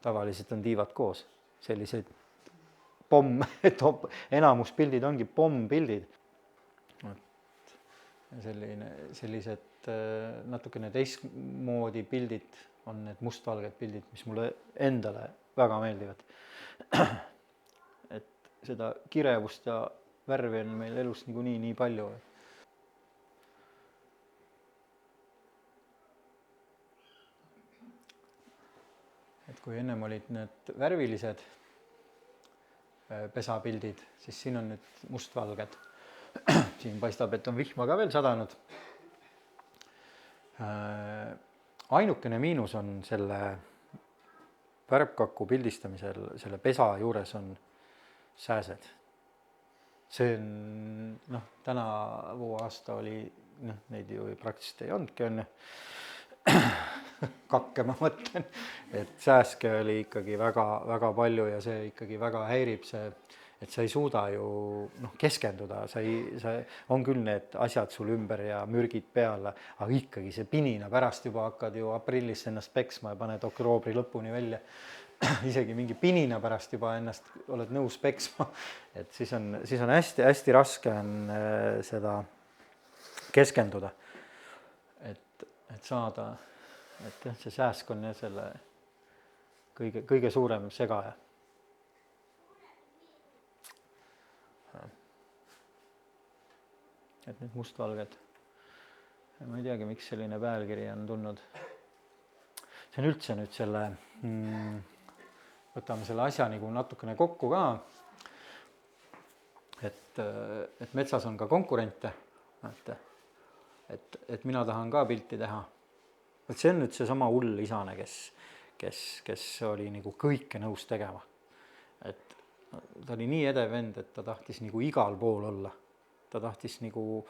Speaker 1: tavaliselt on tiivad koos, selliseid enamus pildid ongi pommpildid. Sellised natukene teistmoodi pildid on need mustvalged pildid, mis mulle endale väga meeldivad. Et seda kirevust ja värvi on meil elus nii palju. Et kui ennem olid need värvilised pesapildid, siis siin on nüüd mustvalged. Siin paistab, et on vihma ka veel sadanud. Ainukene miinus on selle värbkaku pildistamisel, selle pesa juures on sääsed. See on, tänavu aasta oli, neid ju praktiliselt ei olnudki, on kakke ma mõtlen, et sääske oli ikkagi väga palju ja see ikkagi väga häirib see, et sa ei suuda ju keskenduda, on küll need asjad sul ümber ja mürgid peale, aga ikkagi see pinina pärast juba hakkad ju aprillis ennast peksma ja paned oktoobri lõpuni välja. Isegi mingi pinina pärast juba ennast oled nõus peksma, et siis on hästi raske on seda keskenduda, et saada, et jah, see sääsk on jah selle kõige suurem segaja. Et need mustvalged, ma ei teagi, miks selline pealkiri on tulnud. See on üldse nüüd selle, võtame selle asja nagu natukene kokku ka, et metsas on ka konkurente, et mina tahan ka pilti teha. Et see on nüüd see sama hull isane, kes oli nagu kõike nõus tegema. Et ta oli nii edev vend, et ta tahtis nagu igal pool olla. Ta tahtis nagu,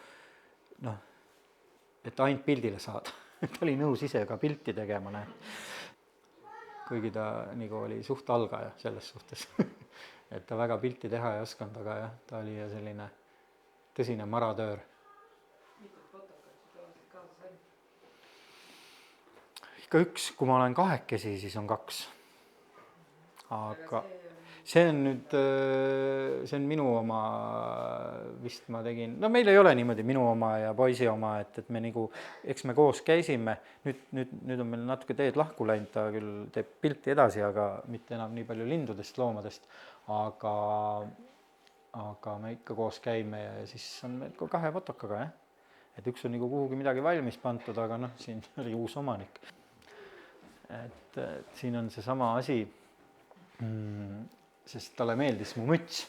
Speaker 1: et ainult pildile saada. Ta oli nõus ise ka pilti tegema, kuigi ta nagu oli suht algaja selles suhtes. Et ta väga pilti teha ei osanud, aga jah, ta oli selline tõsine maratöör. Ikka üks, kui ma olen 2, siis on 2. Aga see on minu oma, vist ma tegin, meil ei ole niimoodi minu oma ja poisi oma, et me nagu, eks me koos käisime, nüüd on meil natuke teed lahku läinud, ta küll teeb pilti edasi, aga mitte enam nii palju lindudest, loomadest, aga me ikka koos käime ja siis on meil 2 fotokaga, et üks on nagu kuhugi midagi valmis pantud, aga siin oli uus omanik. Et siin on see sama asi, sest talle meeldis mu müts.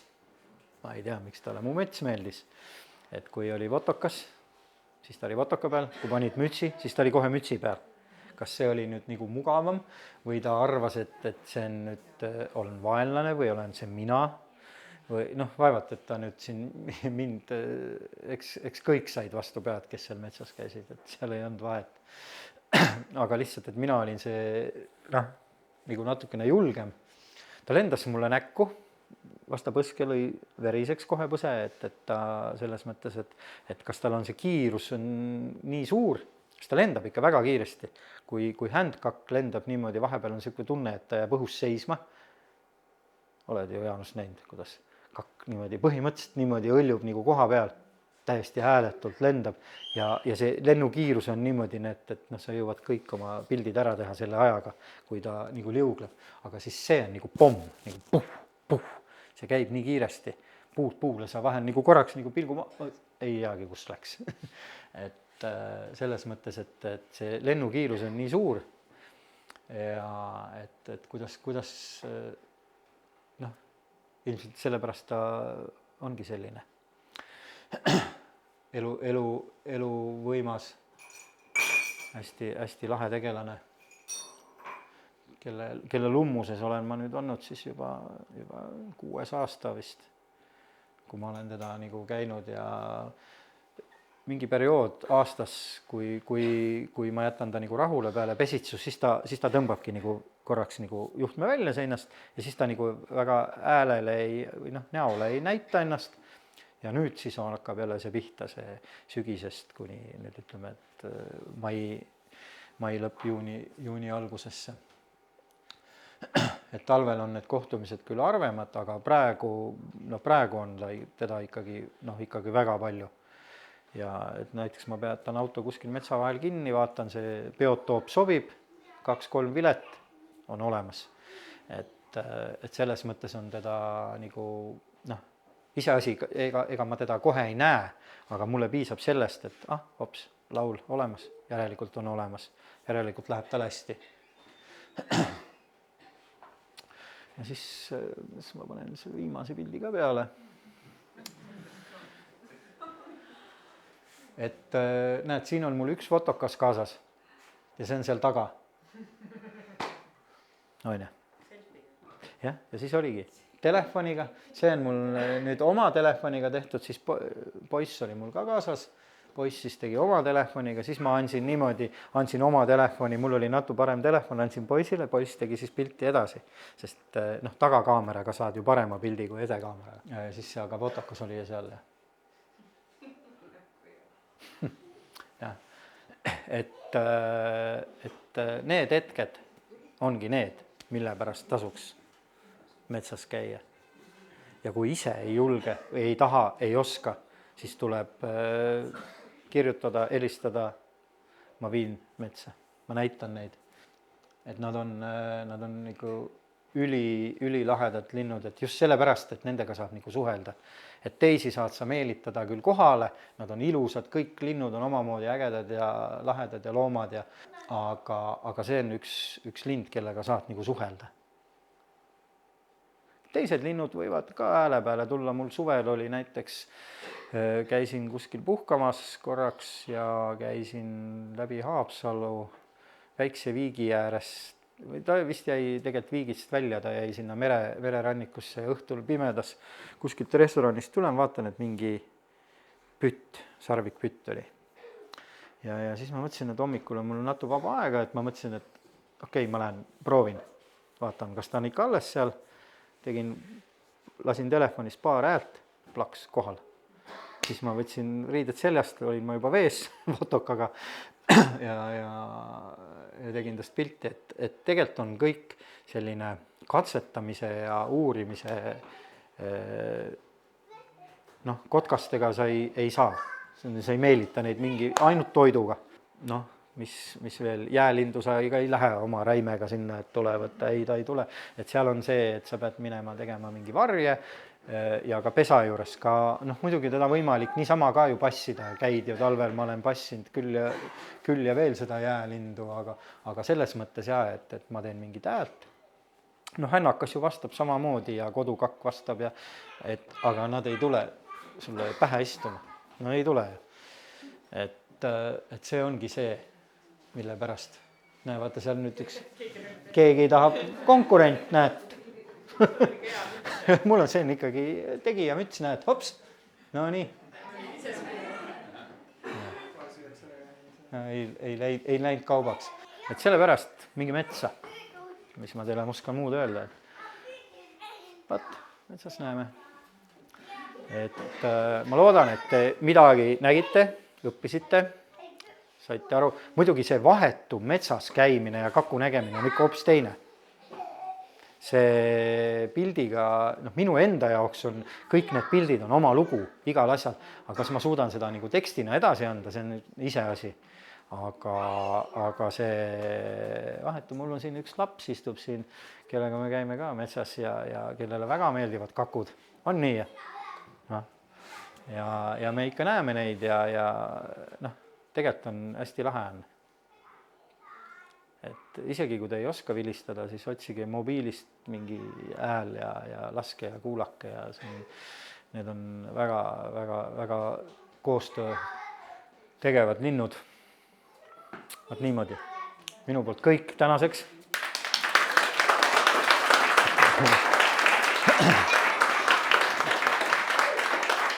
Speaker 1: Ma ei tea, miks talle mu müts meeldis. Et kui oli fotokas, siis ta oli fotoka peal, kui panid mütsi, siis ta oli kohe mütsi peal. Kas see oli nüüd nagu mugavam või ta arvas, et see on nüüd olen vaenlane või olen see mina või vaevalt, et ta nüüd siin mind, eks kõik said vastu pead, kes seal metsas käisid, et seal ei olnud vahet. Aga lihtsalt, et mina olin see nagu natukene julgem. Ta lendas mulle näkku, vasta põske lõi veriseks kohe põse, et ta selles mõttes, et kas tal on see kiirus on nii suur, kas ta lendab ikka väga kiiresti. Kui händkakk lendab niimoodi, vahepeal on selline tunne, et ta jääb õhus seisma. Oled ju, Jaanus, näinud, kuidas kakk niimoodi põhimõtteliselt niimoodi õljub nagu koha peal, täiesti hääletult lendab ja see lennukiirus on niimoodi, et sa jõuad kõik oma pildid ära teha selle ajaga, kui ta nagu liugleb. Aga siis see on nagu pomm, nagu puh. See käib nii kiiresti, puud puule, sa vahel nagu korraks nagu pilgu ei teagi, kus läks. Et selles mõttes, et see lennukiirus on nii suur, ja et kuidas noh, ilmselt sellepärast ta ongi selline elu võimas, hästi lahe tegelane, kelle lummuses olen ma nüüd olnud siis juba 6 aasta vist, kui ma olen teda nagu käinud ja mingi periood aastas, kui ma jätan ta nagu rahule peale pesitsus, siis ta tõmbabki nagu korraks nagu juhtme välja seinast ja siis ta nagu väga häälele või näole ei näita ennast. Ja nüüd siis hakkab jälle see pihta, see sügisest kuni nüüd ütleme, et mai lõpp, juuni algusesse. Et talvel on need kohtumised küll harvemad, aga praegu on teda ikkagi väga palju. Ja et näiteks ma peatan auto kuskil metsa vahel kinni, vaatan, see biotoop sobib, 2-3 vilet on olemas. Et selles mõttes on teda nagu iseasi, ega ma teda kohe ei näe, aga mulle piisab sellest, et hops, laul olemas, järelikult on olemas, järelikult läheb tal hästi. Ja siis ma panen selle viimase pildi ka peale. Et näed, siin on mul üks fotokas kaasas ja see on seal taga. On ju? Jah, ja siis oligi telefoniga, see on mul nüüd oma telefoniga tehtud, siis poiss oli mul ka kaasas, poiss siis tegi oma telefoniga, siis ma andsin oma telefoni, mul oli natuke parem telefon, andsin poisile, poiss tegi siis pilti edasi, sest tagakaameraga saad ju parema pildi kui edekaameraga, siis aga fotokas oli seal. Ja. Et need hetked ongi need, mille pärast tasuks metsas käia. Ja kui ise ei julge, ei taha, ei oska, siis tuleb kirjutada, helistada, ma viin metsa, ma näitan neid. Et nad on nagu ülilahedad linnud, et just sellepärast, et nendega saab nagu suhelda. Et teisi saad sa meelitada küll kohale, nad on ilusad, kõik linnud on omamoodi ägedad ja lahedad ja loomad, aga see on üks lind, kellega saad nagu suhelda. Teised linnud võivad ka hääle peale tulla, mul suvel oli näiteks, käisin kuskil puhkamas korraks ja käisin läbi Haapsalu väikse viigi ääres. Ta vist jäi tegelikult viigist välja, ta jäi sinna vererannikusse õhtul pimedas kuskilt restoranist tulen, vaatan, et mingi sarvikpütt oli. Ja siis ma mõtlesin, et hommikul on mul natuke vaba aega, et ma mõtlesin, et okei, ma lähen proovin, vaatan, kas ta on ikka alles seal. Lasin telefonis paar häält, plaks kohal. Siis ma võtsin riided seljast, olin ma juba vees fotokaga ja tegin tast pilti, et tegelikult on kõik selline katsetamise ja uurimise, kotkastega sa ei saa, sa ei meelita neid ainult toiduga. Mis veel, jäälindu sa ei lähe oma räimega sinna, et tule võtta, ei, ta ei tule. Et seal on see, et sa pead minema tegema mingi varje ja ka pesa juures ka, muidugi teda võimalik niisama ka ju passida, käid ju talvel, ma olen passinud küll ja veel seda jäälindu, aga selles mõttes jah, et ma teen mingit häält. Hännakas ju vastab samamoodi ja kodukakk vastab, aga nad ei tule sulle pähe istuma, no ei tule ju. Et see ongi see, mille pärast. Näe, vaata seal nüüd keegi tahab konkurent, näed. Mul on see ikkagi tegija müts, näed, hops, no nii. Ei läinud kaubaks. Et selle pärast mingi metsa, mis ma teile oskan muud öelda. Vaat, metsas näeme. Et ma loodan, et te midagi nägite, õppisite, saite aru. Muidugi see vahetu metsas käimine ja kaku nägemine on ikka hoopis teine. See pildiga, minu enda jaoks on, kõik need pildid on oma lugu, igal asjal, aga kas ma suudan seda nagu tekstina edasi anda, see on ise asi. Aga see vahetu, mul on siin üks laps istub siin, kellega me käime ka metsas ja kellele väga meeldivad kakud. On nii? Ja me ikka näeme neid ja tegelikult on hästi lahe on. et isegi kui te ei oska vilistada, siis otsige mobiilist mingi hääl ja laske ja kuulake ja need on väga, väga, väga koostöö tegevad linnud. Vaat niimoodi. Minu poolt kõik tänaseks.